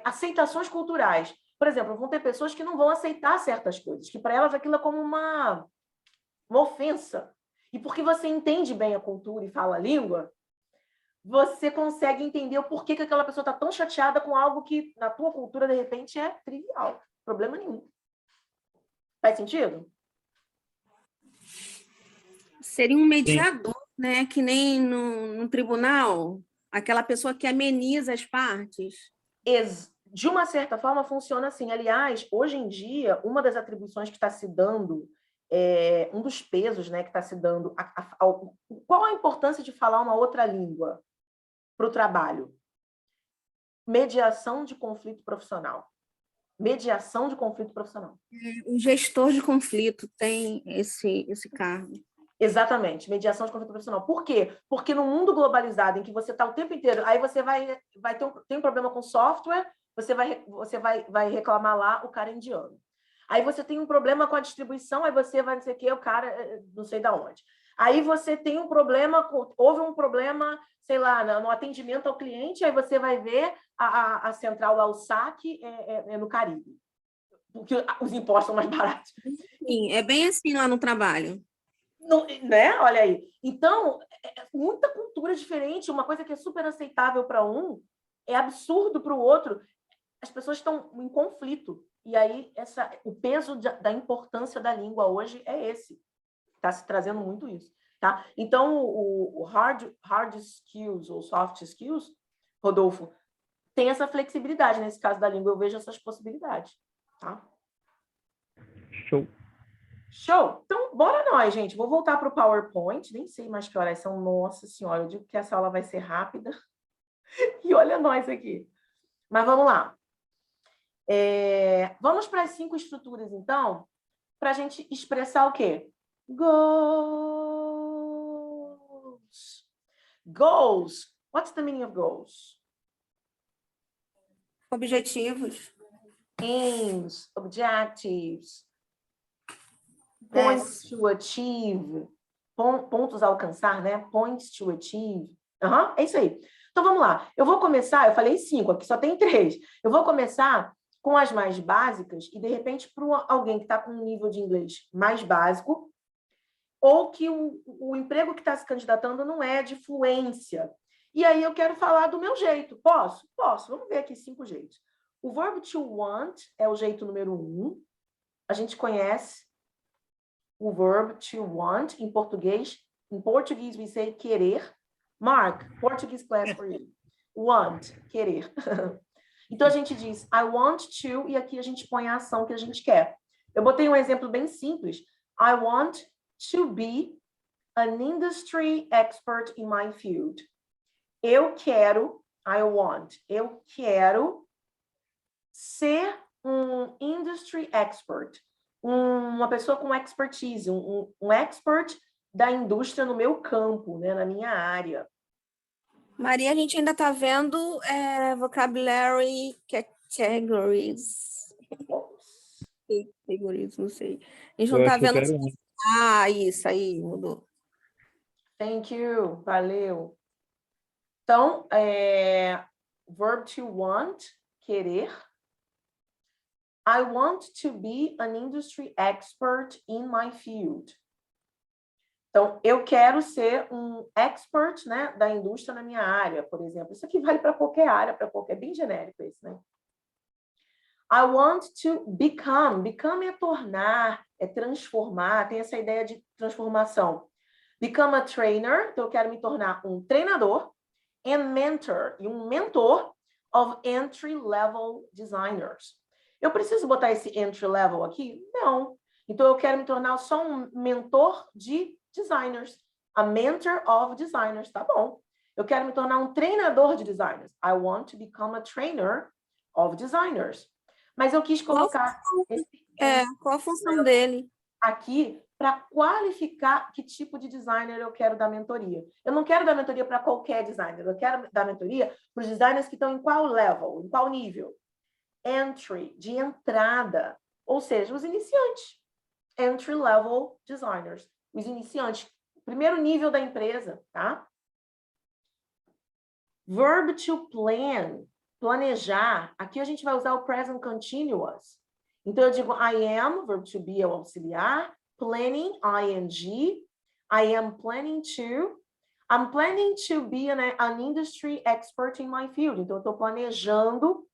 aceitações culturais. Por exemplo, vão ter pessoas que não vão aceitar certas coisas, que para elas aquilo é como uma ofensa. E porque você entende bem a cultura e fala a língua, você consegue entender o porquê que aquela pessoa está tão chateada com algo que, na tua cultura, de repente, é trivial. Problema nenhum. Faz sentido? Seria um mediador, né? Que nem no tribunal, aquela pessoa que ameniza as partes. De uma certa forma, funciona assim. Aliás, hoje em dia, uma das atribuições que está se dando, um dos pesos, né, que está se dando, qual a importância de falar uma outra língua para o trabalho? Mediação de conflito profissional. Mediação de conflito profissional. O gestor de conflito tem esse cargo. Exatamente, mediação de conflito profissional. Por quê? Porque no mundo globalizado, em que você está o tempo inteiro, aí você vai ter um problema com software, você vai reclamar lá o cara indiano. Aí você tem um problema com a distribuição, aí você vai dizer que o cara não sei de onde. Aí você tem um problema, houve um problema, sei lá, no atendimento ao cliente, aí você vai ver a central lá, o saque, no Caribe. Porque os impostos são mais baratos. Sim, é bem assim lá no trabalho. Não, né? Olha aí. Então, muita cultura diferente. Uma coisa que é super aceitável para um é absurdo para o outro. As pessoas estão em conflito. E aí, o peso da importância da língua hoje é esse. Está se trazendo muito isso. Tá? Então, o hard skills ou soft skills, Rodolfo, tem essa flexibilidade. Nesse caso da língua, eu vejo essas possibilidades. Tá? Show. Show! Então, bora nós, gente. Vou voltar para o PowerPoint. Nem sei mais que horas são. Nossa Senhora, eu digo que essa aula vai ser rápida. E olha nós aqui. Mas vamos lá. Vamos para as 5 estruturas, então, para a gente expressar o quê? Goals. Goals. What's the meaning of goals? Objetivos. Aims, objectives, É. points to achieve, pontos a alcançar, né? Points to achieve. É isso aí. Então, vamos lá. Eu vou começar, eu falei 5, aqui só tem 3. Eu vou começar com as mais básicas e, de repente, para alguém que está com um nível de inglês mais básico ou que o emprego que está se candidatando não é de fluência. E aí eu quero falar do meu jeito. Posso? Posso. Vamos ver aqui 5 jeitos. O verbo to want é o jeito número 1. A gente conhece o verbo to want em português. Em português, we say querer. Mark, Portuguese class for you. Want, querer. Então, a gente diz, I want to, e aqui a gente põe a ação que a gente quer. Eu botei um exemplo bem simples. I want to be an industry expert in my field. Eu quero ser um industry expert, uma pessoa com expertise, um expert da indústria no meu campo, né, na minha área. Maria, a gente ainda está vendo vocabulary categories. Categories, não sei. A gente não está vendo... isso aí, mudou. Thank you, valeu. Então, verb to want, querer. I want to be an industry expert in my field. Então, eu quero ser um expert, né, da indústria na minha área, por exemplo. Isso aqui vale para qualquer área, é bem genérico esse, né? I want to become. Become é tornar, é transformar, tem essa ideia de transformação. Become a trainer, então eu quero me tornar um treinador, and mentor, e um mentor of entry-level designers. Eu preciso botar esse entry-level aqui? Não. Então, eu quero me tornar só um mentor de designers. A mentor of designers, tá bom. Eu quero me tornar um treinador de designers. I want to become a trainer of designers. Mas eu quis colocar qual a função dele? Aqui para qualificar que tipo de designer eu quero dar mentoria. Eu não quero dar mentoria para qualquer designer, eu quero dar mentoria para os designers que estão em qual level, em qual nível? Entry, de entrada, ou seja, os iniciantes. Entry level designers, os iniciantes, primeiro nível da empresa, tá? Verb to plan, planejar. Aqui a gente vai usar o present continuous. Então, eu digo I am, verbo to be é o auxiliar, planning, ing, I am planning to, I'm planning to be an industry expert in my field. Então, eu estou planejando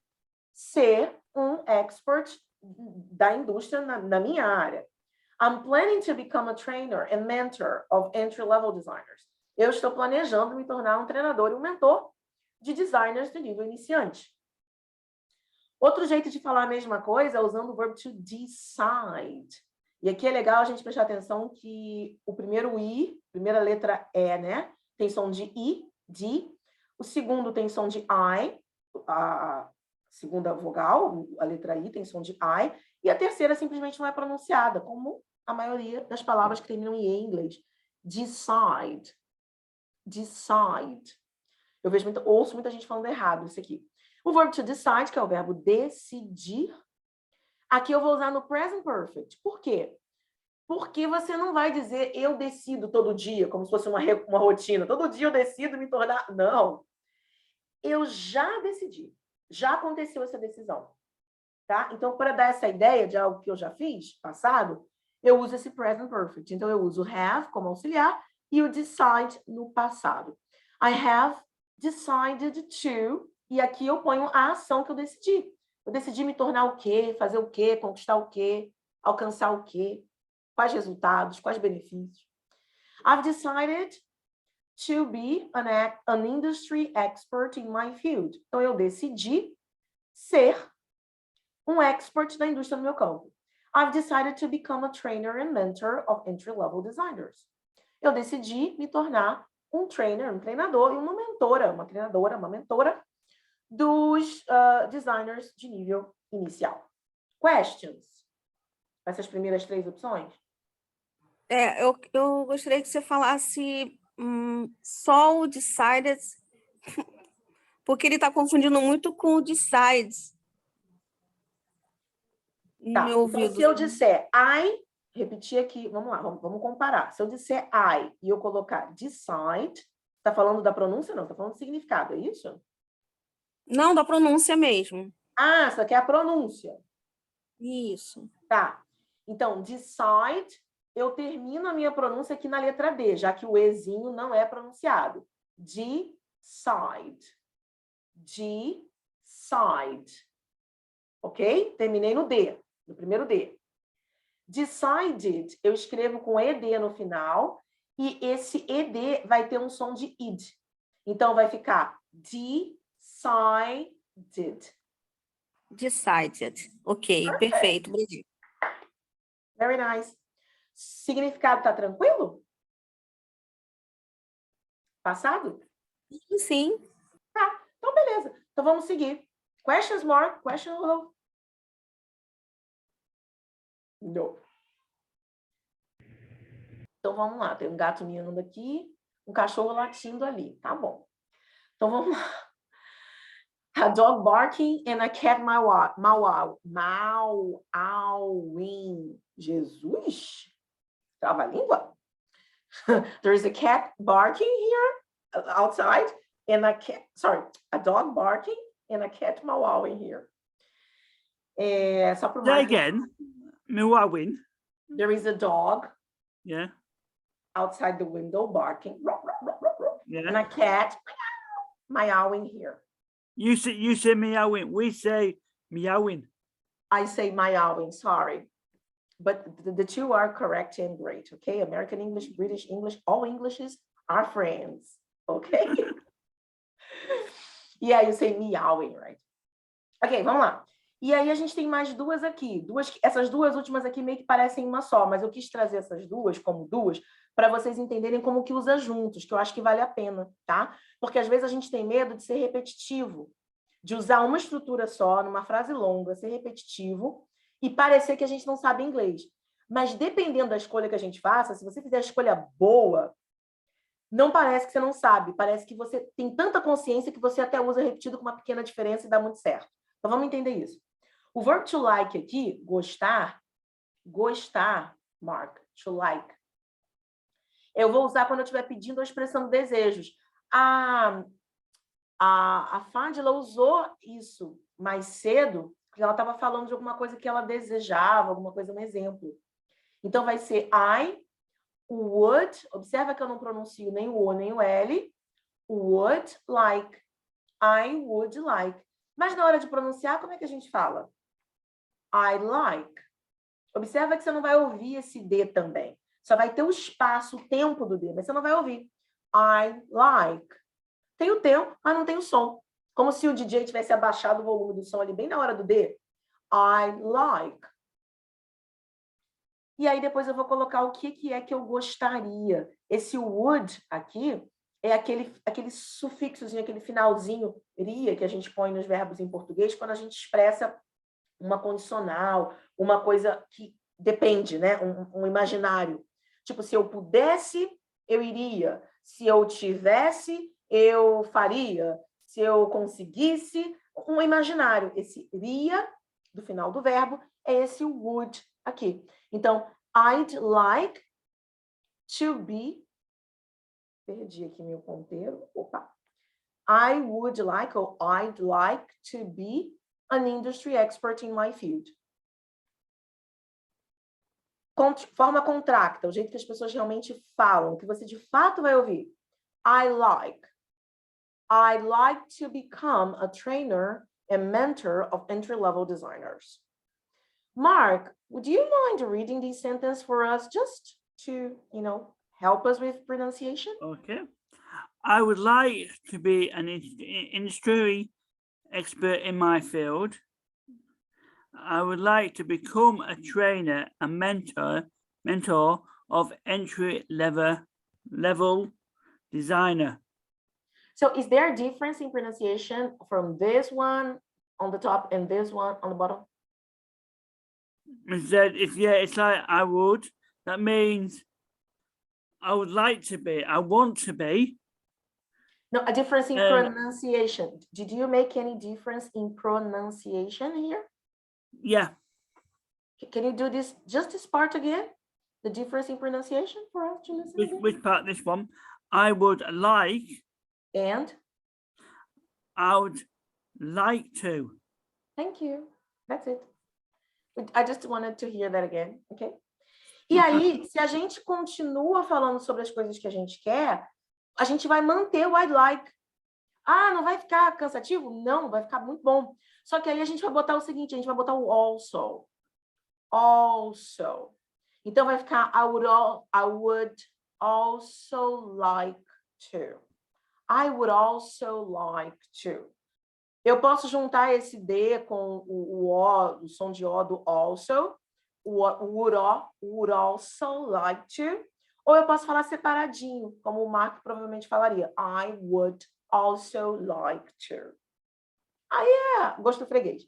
ser um expert da indústria na minha área. I'm planning to become a trainer and mentor of entry-level designers. Eu estou planejando me tornar um treinador e um mentor de designers de nível iniciante. Outro jeito de falar a mesma coisa é usando o verbo to decide. E aqui é legal a gente prestar atenção que o primeiro I, primeira letra E, né? Tem som de I, de. O segundo tem som de I, a segunda vogal, a letra I tem som de I. E a terceira simplesmente não é pronunciada, como a maioria das palavras que terminam em E em inglês. Decide. Decide. Eu ouço muita gente falando errado isso aqui. O verbo to decide, que é o verbo decidir, aqui eu vou usar no present perfect. Por quê? Porque você não vai dizer eu decido todo dia, como se fosse uma rotina. Todo dia eu decido me tornar... Não. Eu já decidi. Já aconteceu essa decisão. Tá? Então, para dar essa ideia de algo que eu já fiz, passado, eu uso esse present perfect. Então, eu uso have como auxiliar e o decide no passado. I have decided to... E aqui eu ponho a ação que eu decidi. Eu decidi me tornar o quê? Fazer o quê? Conquistar o quê? Alcançar o quê? Quais resultados? Quais benefícios? I've decided to be an industry expert in my field. Então, eu decidi ser um expert da indústria no meu campo. I've decided to become a trainer and mentor of entry-level designers. Eu decidi me tornar um trainer, um treinador e uma mentora, uma mentora dos designers de nível inicial. Questions? Essas primeiras 3 opções? Eu gostaria que você falasse só o decided, porque ele está confundindo muito com o decides. No Tá, meu então ouvido. se eu disser I, repetir aqui, vamos lá, vamos comparar. Se eu disser I e eu colocar decide, tá falando da pronúncia? Não, tá falando do significado, é isso? Não, da pronúncia mesmo. Ah, essa aqui é a pronúncia. Isso. Tá. Então, decide, eu termino a minha pronúncia aqui na letra D, já que o Ezinho não é pronunciado. Decide. Decide. Ok? Terminei no D, no primeiro D. Decided, eu escrevo com ED no final, e esse ED vai ter um som de id. Então, vai ficar decided. Decided. Ok, perfeito, Brigitte. Very nice. Significado tá tranquilo? Passado? Sim. Então, beleza. Então, vamos seguir. Questions more? Questions more? No. Então, vamos lá. Tem um gato miando aqui, um cachorro latindo ali. Tá bom. Então, vamos lá. A dog barking and a cat meowing. Jesus! Trava a língua? There is a cat barking here outside and a dog barking and a cat meowing here. Só para Say again. Meowing. There is a dog Yeah. outside the window barking Yeah. and a cat meowing here. You say meowing. We say meowing. I say meowing, sorry. But the two are correct and great, okay? American English, British English, all Englishes are friends, okay? Yeah, you say meowing, right? Ok, vamos lá. E aí a gente tem mais duas aqui. Essas duas últimas aqui meio que parecem uma só, mas eu quis trazer essas duas como duas para vocês entenderem como que usa juntos, que eu acho que vale a pena, tá? Porque às vezes a gente tem medo de ser repetitivo, de usar uma estrutura só, numa frase longa, ser repetitivo e parecer que a gente não sabe inglês. Mas dependendo da escolha que a gente faça, se você fizer a escolha boa, não parece que você não sabe, parece que você tem tanta consciência que você até usa repetido com uma pequena diferença e dá muito certo. Então vamos entender isso. O verbo to like aqui, gostar, Mark, to like. Eu vou usar quando eu estiver pedindo ou expressando desejos. A Fadila usou isso mais cedo, porque ela estava falando de alguma coisa que ela desejava, alguma coisa, um exemplo. Então, vai ser I would, observa que eu não pronuncio nem o O nem o L, would like, I would like. Mas na hora de pronunciar, como é que a gente fala? I like. Observa que você não vai ouvir esse D também. Só vai ter o espaço, o tempo do D, mas você não vai ouvir. I like. Tem o tempo, mas não tem o som. Como se o DJ tivesse abaixado o volume do som ali bem na hora do D. I like. E aí depois eu vou colocar o que é que eu gostaria. Esse would aqui é aquele sufixozinho, aquele finalzinho, ria, que a gente põe nos verbos em português quando a gente expressa uma condicional, uma coisa que depende, né? Um imaginário. Tipo, se eu pudesse, eu iria. Se eu tivesse, eu faria. Se eu conseguisse, um imaginário. Esse iria, do final do verbo, é esse would aqui. Então, I'd like to be... Perdi aqui meu ponteiro. Opa. I would like, ou I'd like to be an industry expert in my field. Forma contracta, o jeito que as pessoas realmente falam, que você de fato vai ouvir. I'd like to become a trainer and mentor of entry-level designers. Mark, would you mind reading this sentence for us just to, help us with pronunciation? Okay. I would like to be an industry expert in my field. I would like to become a trainer and mentor of entry-level designer. So is there a difference in pronunciation from this one on the top and this one on the bottom? It's like I would. That means I would like to be. I want to be. No, a difference in Um, pronunciation. Did you make any difference in pronunciation here? Yeah. Can you do this, just this part again? The difference in pronunciation for us to listen again? Which part? This one. I would like. And, I would like to. thank you. That's it. I just wanted to hear that again, ok? E aí, se a gente continua falando sobre as coisas que a gente quer, a gente vai manter o I'd like. Ah, não vai ficar cansativo? Não, vai ficar muito bom. Só que aí a gente vai botar o seguinte, a gente vai botar o also. Also. Então vai ficar I would also like to. I would also like to. Eu posso juntar esse D com o O, o som de O do also, would also like to, ou eu posso falar separadinho, como o Mark provavelmente falaria. I would also like to. Aí é gosto do freguês.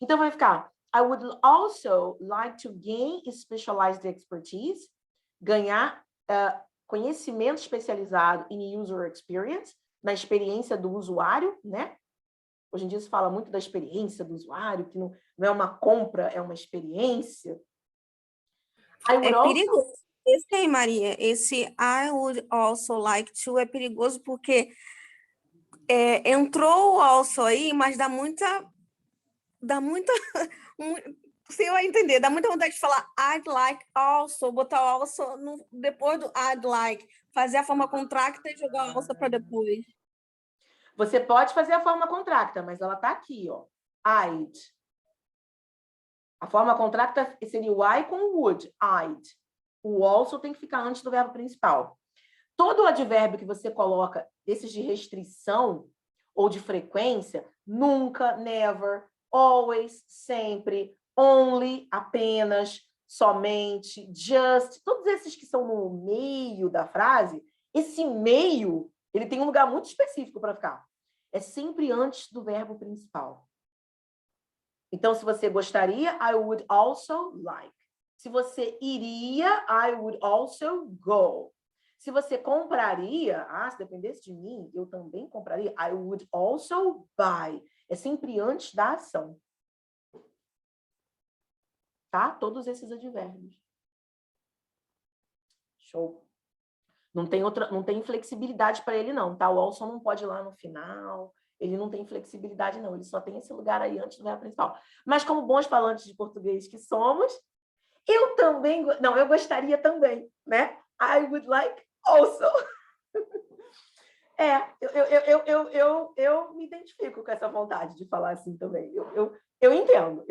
Então vai ficar I would also like to gain specialized expertise, ganhar conhecimento especializado in user experience, na experiência do usuário, né? Hoje em dia se fala muito da experiência do usuário, que não é uma compra, é uma experiência. É perigoso. Esse aí, Maria, esse I would also like to é perigoso porque entrou o also aí, mas dá muita você vai entender, dá muita vontade de falar I'd like also, botar o also depois do I'd like, fazer a forma contracta e jogar o also para depois. Você pode fazer a forma contracta, mas ela está aqui, ó. I'd. A forma contracta seria o I com o would. I'd. O also tem que ficar antes do verbo principal. Todo advérbio que você coloca, desses de restrição ou de frequência, nunca, never, always, sempre, only, apenas, somente, just, todos esses que são no meio da frase, esse meio, ele tem um lugar muito específico para ficar. É sempre antes do verbo principal. Então, se você gostaria, I would also like. Se você iria, I would also go. Se você compraria, se dependesse de mim, eu também compraria, I would also buy. É sempre antes da ação. Tá? Todos esses advérbios. Show. Não tem flexibilidade para ele, não, tá? O also não pode ir lá no final. Ele não tem flexibilidade, não. Ele só tem esse lugar aí antes do verbo principal. Mas como bons falantes de português que somos, eu também... Não, eu gostaria também, né? I would like also. Eu me identifico com essa vontade de falar assim também. Eu entendo.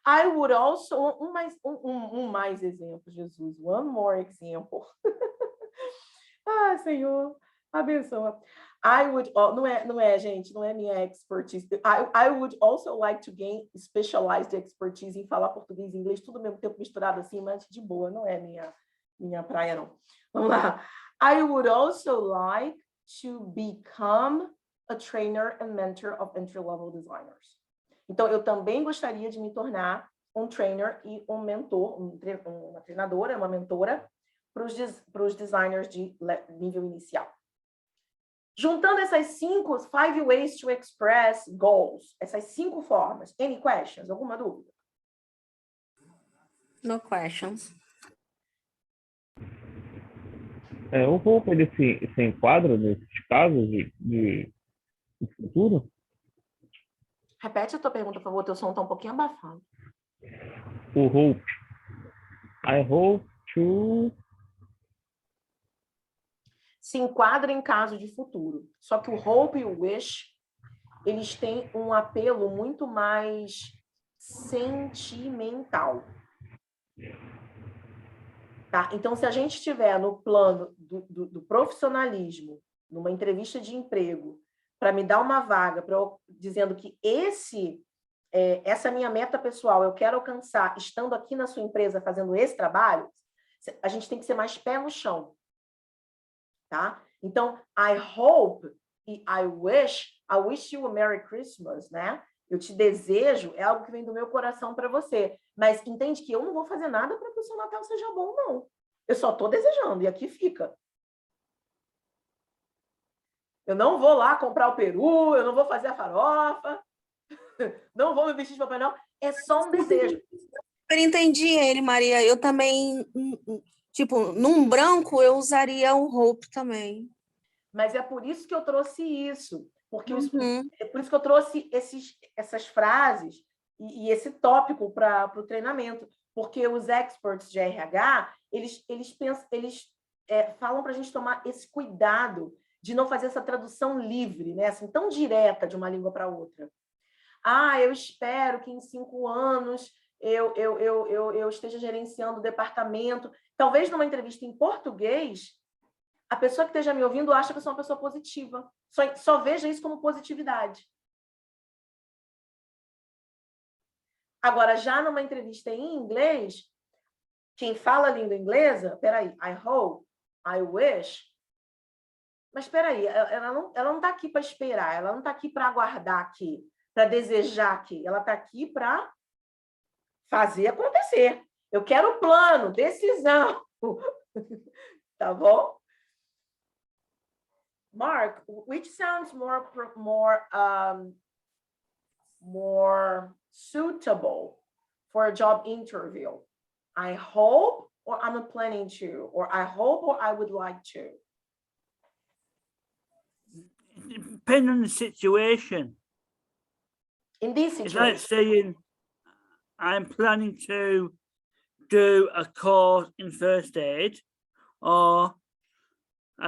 I would also... Um mais exemplo, Jesus. One more example. Senhor, abençoa. I would... Não é, gente, não é minha expertise. I would also like to gain specialized expertise em falar português e inglês, tudo ao mesmo tempo misturado assim, mas de boa, não é minha praia, não. Vamos lá. I would also like to become a trainer and mentor of entry-level designers. Então, eu também gostaria de me tornar um trainer e um mentor, uma treinadora, uma mentora para os designers de nível inicial. Juntando essas 5 ways to express goals, essas 5 formas. Any questions? Alguma dúvida? No questions. O hope, ele se enquadra nesses casos de futuro? Repete a tua pergunta, por favor. Teu som está um pouquinho abafado. O hope. I hope to... Se enquadra em caso de futuro. Só que o hope e o wish, eles têm um apelo muito mais sentimental. Tá? Então, se a gente estiver no plano do profissionalismo, numa entrevista de emprego, para me dar uma vaga, dizendo que essa minha meta pessoal eu quero alcançar estando aqui na sua empresa fazendo esse trabalho, a gente tem que ser mais pé no chão. Tá? Então, I hope e I wish you a Merry Christmas, né? Eu te desejo, é algo que vem do meu coração para você. Mas entende que eu não vou fazer nada para que o seu Natal seja bom, não. Eu só estou desejando, e aqui fica. Eu não vou lá comprar o peru, eu não vou fazer a farofa, não vou me vestir de Papai Noel. É só um desejo. Eu entendi ele, Maria. Eu também, tipo, num branco eu usaria um hope também. Mas é por isso que eu trouxe isso. Porque Uhum. é por isso que eu trouxe essas frases e esse tópico para o treinamento. Porque os experts de RH, eles falam para a gente tomar esse cuidado de não fazer essa tradução livre, né? Assim, tão direta de uma língua para outra. Eu espero que em 5 anos eu esteja gerenciando o departamento. Talvez numa entrevista em português, a pessoa que esteja me ouvindo acha que eu sou uma pessoa positiva. Só veja isso como positividade. Agora, já numa entrevista em inglês, quem fala a língua inglesa, peraí, I hope, I wish. Mas peraí, ela não está aqui para esperar, ela não está aqui para aguardar aqui, para desejar aqui. Ela está aqui para fazer acontecer. Eu quero plano, decisão. Tá bom? Mark, which sounds more suitable for a job interview? I hope, or I'm planning to, or I hope, or I would like to. Depending on the situation. In this It's situation, like saying, I'm planning to do a course in first aid, or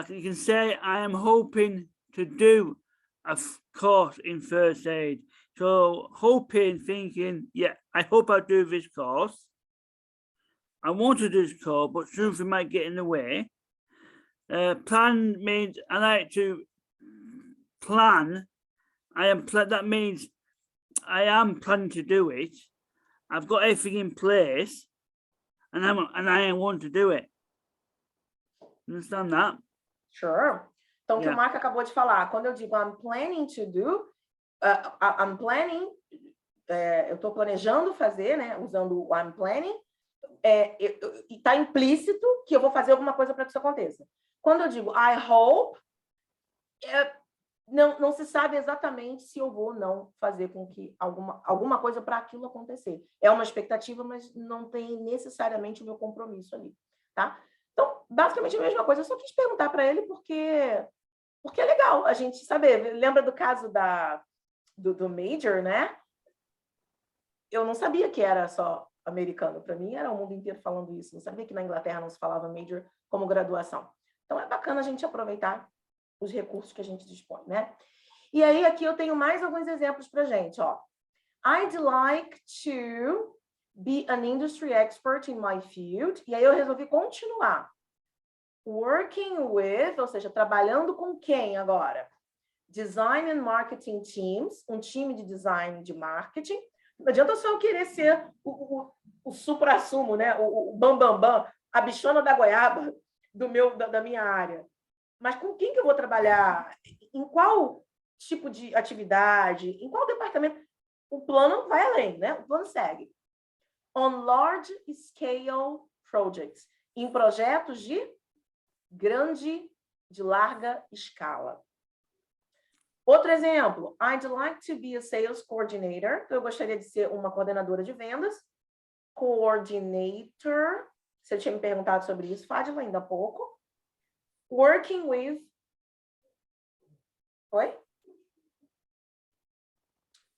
you can say, I am hoping to do a course in first aid. So hoping, thinking, yeah, I hope I'll do this course. I want to do this course, but something might get in the way. Plan means I like to plan. That means I am planning to do it. I've got everything in place, and I want to do it. Understand that? Sure. Então, o que o Yeah. Mark acabou de falar, quando eu digo I'm planning to do, I'm planning, eu estou planejando fazer, né? Usando o I'm planning, e está implícito que eu vou fazer alguma coisa para que isso aconteça. Quando eu digo I hope, não se sabe exatamente se eu vou ou não fazer com que alguma coisa para aquilo acontecer. É uma expectativa, mas não tem necessariamente o meu compromisso ali, tá? Então, basicamente a mesma coisa. Eu só quis perguntar para ele porque é legal a gente saber. Lembra do caso do Major, né? Eu não sabia que era só americano. Para mim, era o mundo inteiro falando isso. Não sabia que na Inglaterra não se falava Major como graduação. Então, é bacana a gente aproveitar os recursos que a gente dispõe, né? E aí, aqui eu tenho mais alguns exemplos para a gente, ó. I'd like to be an industry expert in my field. E aí eu resolvi continuar. Working with, ou seja, trabalhando com quem agora? Design and marketing teams, um time de design de marketing. Não adianta só eu querer ser o supra-sumo, né? O bam, a bichona da goiaba da minha área. Mas com quem que eu vou trabalhar? Em qual tipo de atividade? Em qual departamento? O plano vai além, né? O plano segue. On large scale projects. Em projetos de larga escala. Outro exemplo. I'd like to be a sales coordinator. Eu gostaria de ser uma coordenadora de vendas. Coordinator. Você tinha me perguntado sobre isso, Fátima, ainda há pouco. Working with... Oi?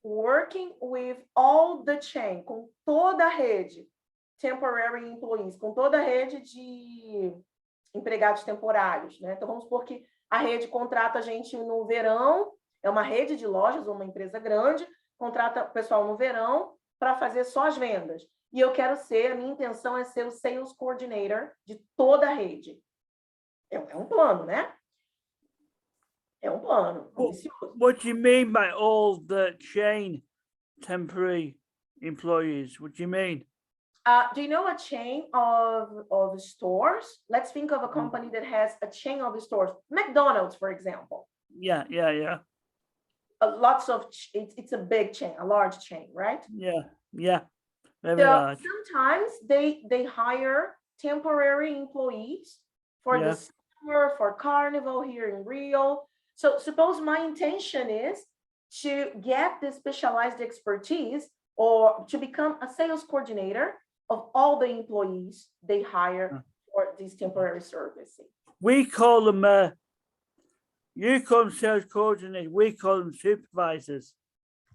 Working with all the chain, com toda a rede. Temporary employees, com toda a rede de empregados temporários, né? Então, vamos supor que a rede contrata a gente no verão, é uma rede de lojas, uma empresa grande, contrata o pessoal no verão para fazer só as vendas. E eu quero ser, a minha intenção é ser o sales coordinator de toda a rede. É um plano, né? É um plano. What do you mean by all the chain temporary employees? What do you mean? Do you know a chain of stores? Let's think of a company that has a chain of stores. McDonald's, for example. Yeah. It's a big chain, a large chain, right? Yeah. Very So large. sometimes they hire temporary employees for Yeah. the summer, for Carnival here in Rio. So suppose my intention is to get the specialized expertise or to become a sales coordinator of all the employees they hire for these temporary services. We call them, you call them sales coordinators, we call them supervisors.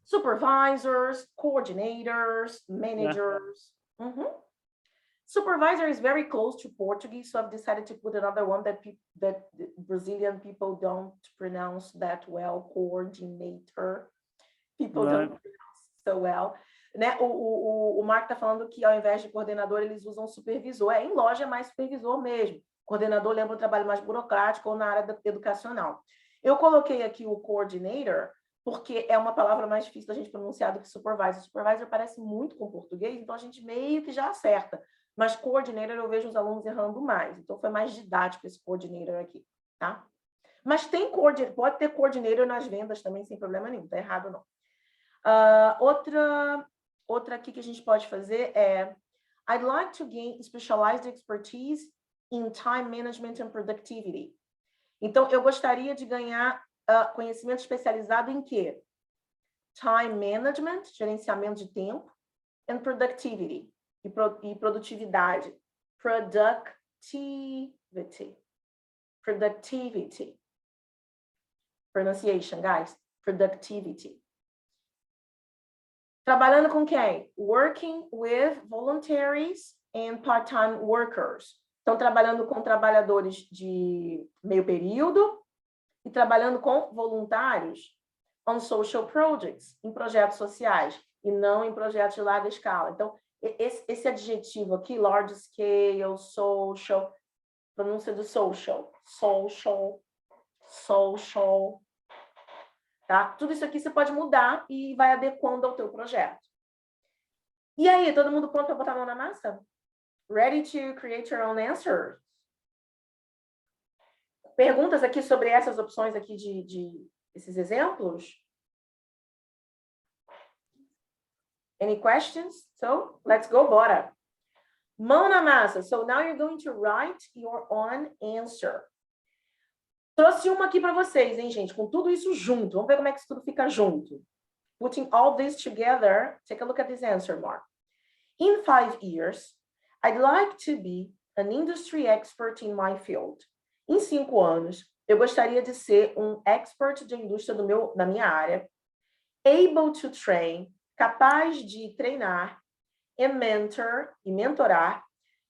Supervisors, coordinators, managers. Mhm. Supervisor is very close to Portuguese, so I've decided to put another one that Brazilian people don't pronounce that well, coordinator. People don't pronounce so well. Né? O Marco está falando que ao invés de coordenador, eles usam supervisor. Em loja é mais supervisor mesmo. Coordenador lembra um trabalho mais burocrático ou na área educacional. Eu coloquei aqui o coordinator, porque é uma palavra mais difícil da gente pronunciar do que supervisor. Supervisor parece muito com português, então a gente meio que já acerta. Mas coordinator eu vejo os alunos errando mais. Então foi mais didático esse coordinator aqui, tá? Mas tem pode ter coordinator nas vendas também, sem problema nenhum, tá errado não. Outra aqui que a gente pode fazer é I'd like to gain specialized expertise in time management and productivity. Então, eu gostaria de ganhar conhecimento especializado em quê? Time management, gerenciamento de tempo, and productivity, e produtividade. Productivity. Pronunciation, guys. Productivity. Trabalhando com quem? Working with voluntaries and part-time workers. Estão trabalhando com trabalhadores de meio período e trabalhando com voluntários on social projects, em projetos sociais, e não em projetos de larga escala. Então, esse adjetivo aqui, large scale, social, pronúncia do social. Tá? Tudo isso aqui você pode mudar e vai adequando ao teu projeto. E aí, todo mundo pronto para botar a mão na massa? Ready to create your own answers? Perguntas aqui sobre essas opções aqui esses exemplos? Any questions? So, let's go, bora. Mão na massa. So, now you're going to write your own answer. Trouxe uma aqui para vocês, hein, gente? Com tudo isso junto. Vamos ver como é que isso tudo fica junto. Putting all this together, take a look at this answer, Mark. In 5 years, I'd like to be an industry expert in my field. Em 5 anos, eu gostaria de ser um expert de indústria da minha área, able to train, capaz de treinar, and mentor e mentorar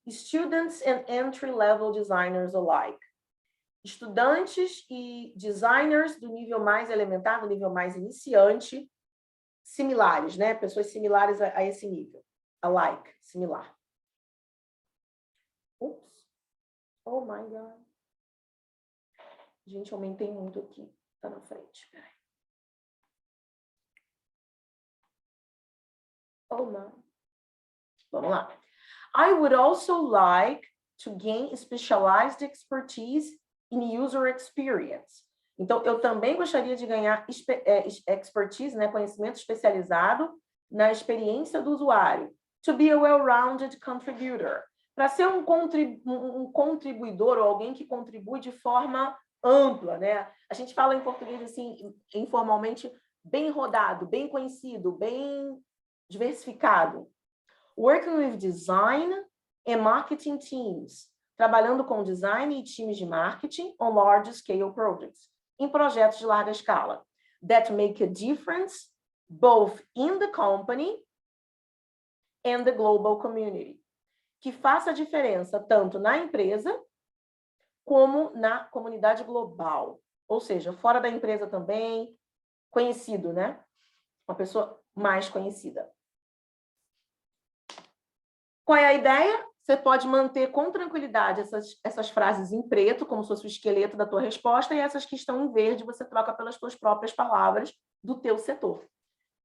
students and entry-level designers alike. Estudantes e designers do nível mais elementar, do nível mais iniciante, similares, né? Pessoas similares a esse nível. Alike, similar. Ups. Oh my God. Gente, aumentei muito aqui. Tá na frente. Peraí. Oh, não. Vamos lá. I would also like to gain specialized expertise in user experience. Então, eu também gostaria de ganhar expertise, né, conhecimento especializado na experiência do usuário. To be a well-rounded contributor. Para ser um contribuidor ou alguém que contribui de forma ampla, né? A gente fala em português assim, informalmente, bem rodado, bem conhecido, bem diversificado. Working with design and marketing teams. Trabalhando com design e times de marketing on large scale projects, em projetos de larga escala, that make a difference both in the company and the global community, que faça a diferença tanto na empresa como na comunidade global, ou seja, fora da empresa também, conhecido, né? Uma pessoa mais conhecida. Qual é a ideia? Você pode manter com tranquilidade essas frases em preto, como se fosse o esqueleto da tua resposta, e essas que estão em verde você troca pelas tuas próprias palavras do teu setor.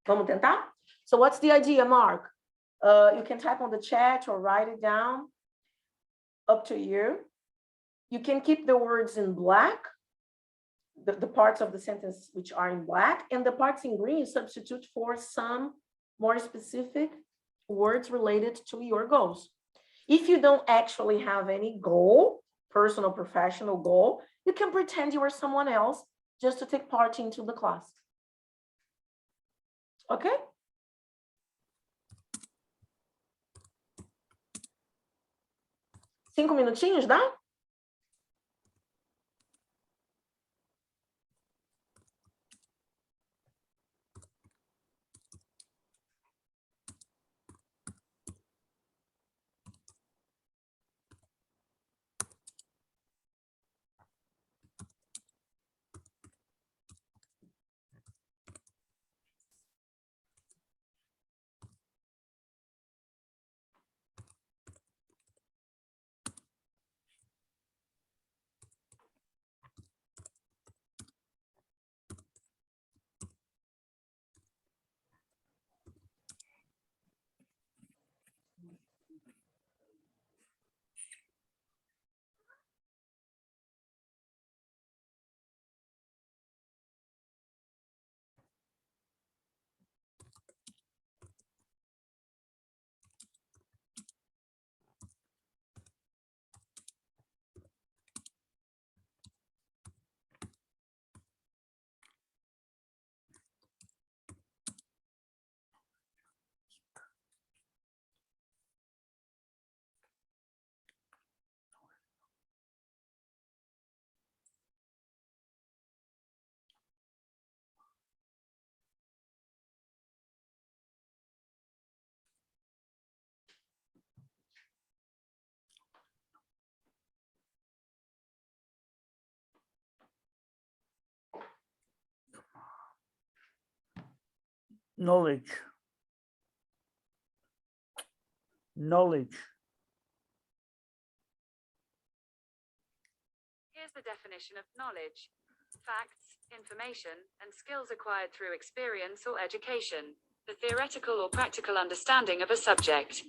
Vamos tentar? So what's the idea, Mark? You can type on the chat or write it down. Up to you. You can keep the words in black, the parts of the sentence which are in black, and the parts in green you substitute for some more specific words related to your goals. If you don't actually have any goal, personal, professional goal, you can pretend you are someone else just to take part into the class. Okay? Cinco minutinhos, dá? Knowledge. Knowledge. Here's the definition of knowledge: facts, information, and skills acquired through experience or education. The theoretical or practical understanding of a subject.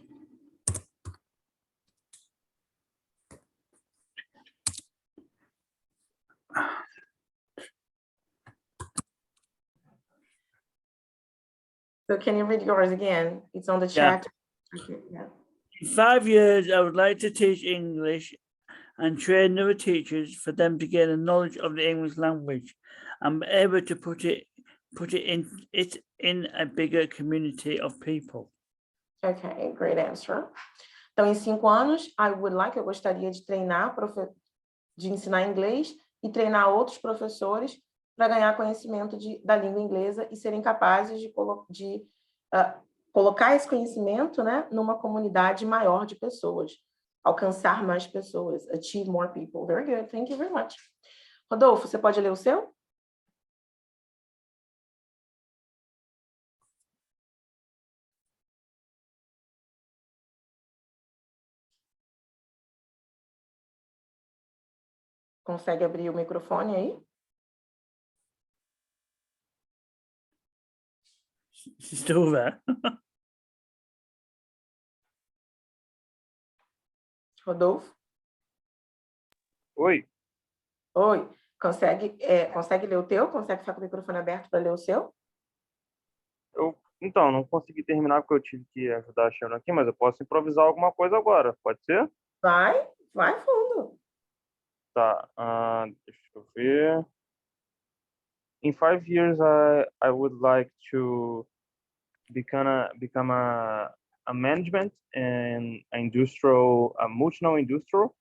So can you read yours again? It's on the Yeah. chat. Okay, yeah. In 5 years, I would like to teach English and train other teachers for them to gain a knowledge of the English language and be able to put it in a bigger community of people. Okay, great answer. Então, em 5 anos, eu gostaria de de ensinar inglês e treinar outros professores para ganhar conhecimento da língua inglesa e serem capazes de colocar esse conhecimento, né, numa comunidade maior de pessoas, alcançar mais pessoas, achieve more people. Very good, thank you very much. Rodolfo, você pode ler o seu? Consegue abrir o microfone aí? Still there. Rodolfo? Oi. Oi. Consegue ler o teu? Consegue ficar com o microfone aberto para ler o seu? Então, não consegui terminar porque eu tive que ajudar a Sharon aqui, mas eu posso improvisar alguma coisa agora, pode ser? Vai fundo. Tá, deixa eu ver. In 5 years, I would like to become a management and multinational industrial,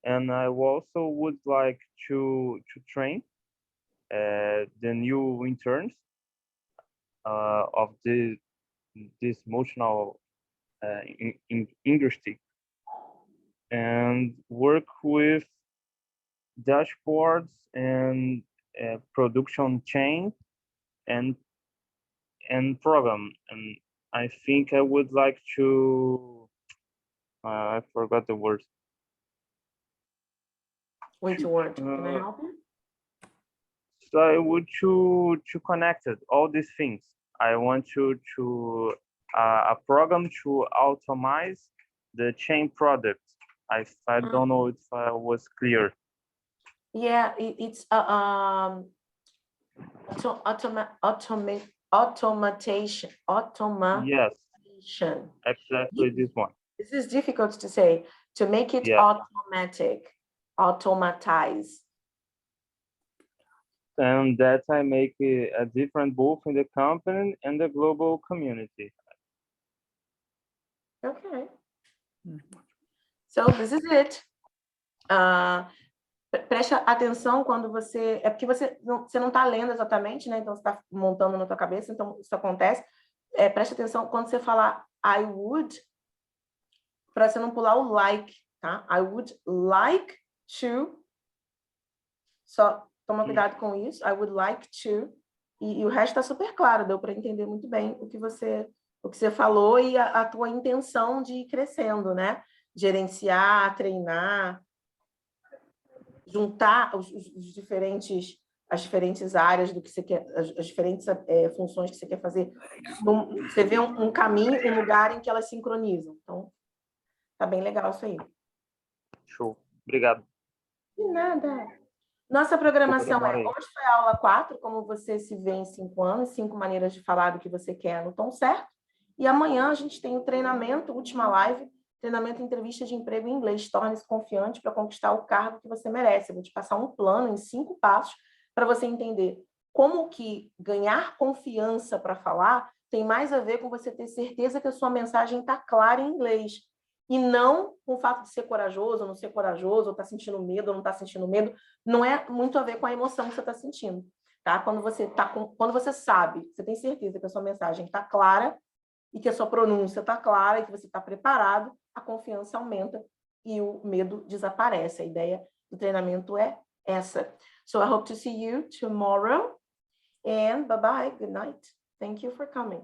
and I also would like to train the new interns of this multinational industry, and work with dashboards and production chain and program. And I think I would like to I forgot the word. Which word? Can I help you? So I would to connect all these things. I want to a program to automate the chain product. I don't know if I was clear. Yeah, it's automation. Yes, exactly this one. This is difficult to say. To make it Yeah. automatic, automatize. And that I make a difference both in the company and the global community. Okay. So this is it. Preste atenção quando você... É porque você não está lendo exatamente, né? Então, você está montando na tua cabeça, então isso acontece. Preste atenção quando você falar I would, para você não pular o like, tá? I would like to. Só toma cuidado com isso. I would like to. E o resto está super claro, deu para entender muito bem o que você falou e a tua intenção de ir crescendo, né? Gerenciar, treinar, juntar as diferentes áreas do que você quer, as diferentes funções que você quer fazer. Você vê um caminho, um lugar em que elas sincronizam. Então, tá bem legal isso aí. Show. Obrigado. De nada. Nossa programação hoje foi a aula 4, como você se vê em 5 anos, 5 maneiras de falar do que você quer no tom certo. E amanhã a gente tem o treinamento, última live, treinamento entrevista de emprego em inglês. Torne-se confiante para conquistar o cargo que você merece. Eu vou te passar um plano em 5 passos para você entender como que ganhar confiança para falar tem mais a ver com você ter certeza que a sua mensagem está clara em inglês. E não com o fato de ser corajoso ou não ser corajoso, ou estar sentindo medo ou não estar sentindo medo, não é muito a ver com a emoção que você está sentindo. Tá? Quando você sabe, você tem certeza que a sua mensagem está clara e que a sua pronúncia está clara e que você está preparado, a confiança aumenta e o medo desaparece. A ideia do treinamento é essa. So I hope to see you tomorrow and bye-bye, good night. Thank you for coming.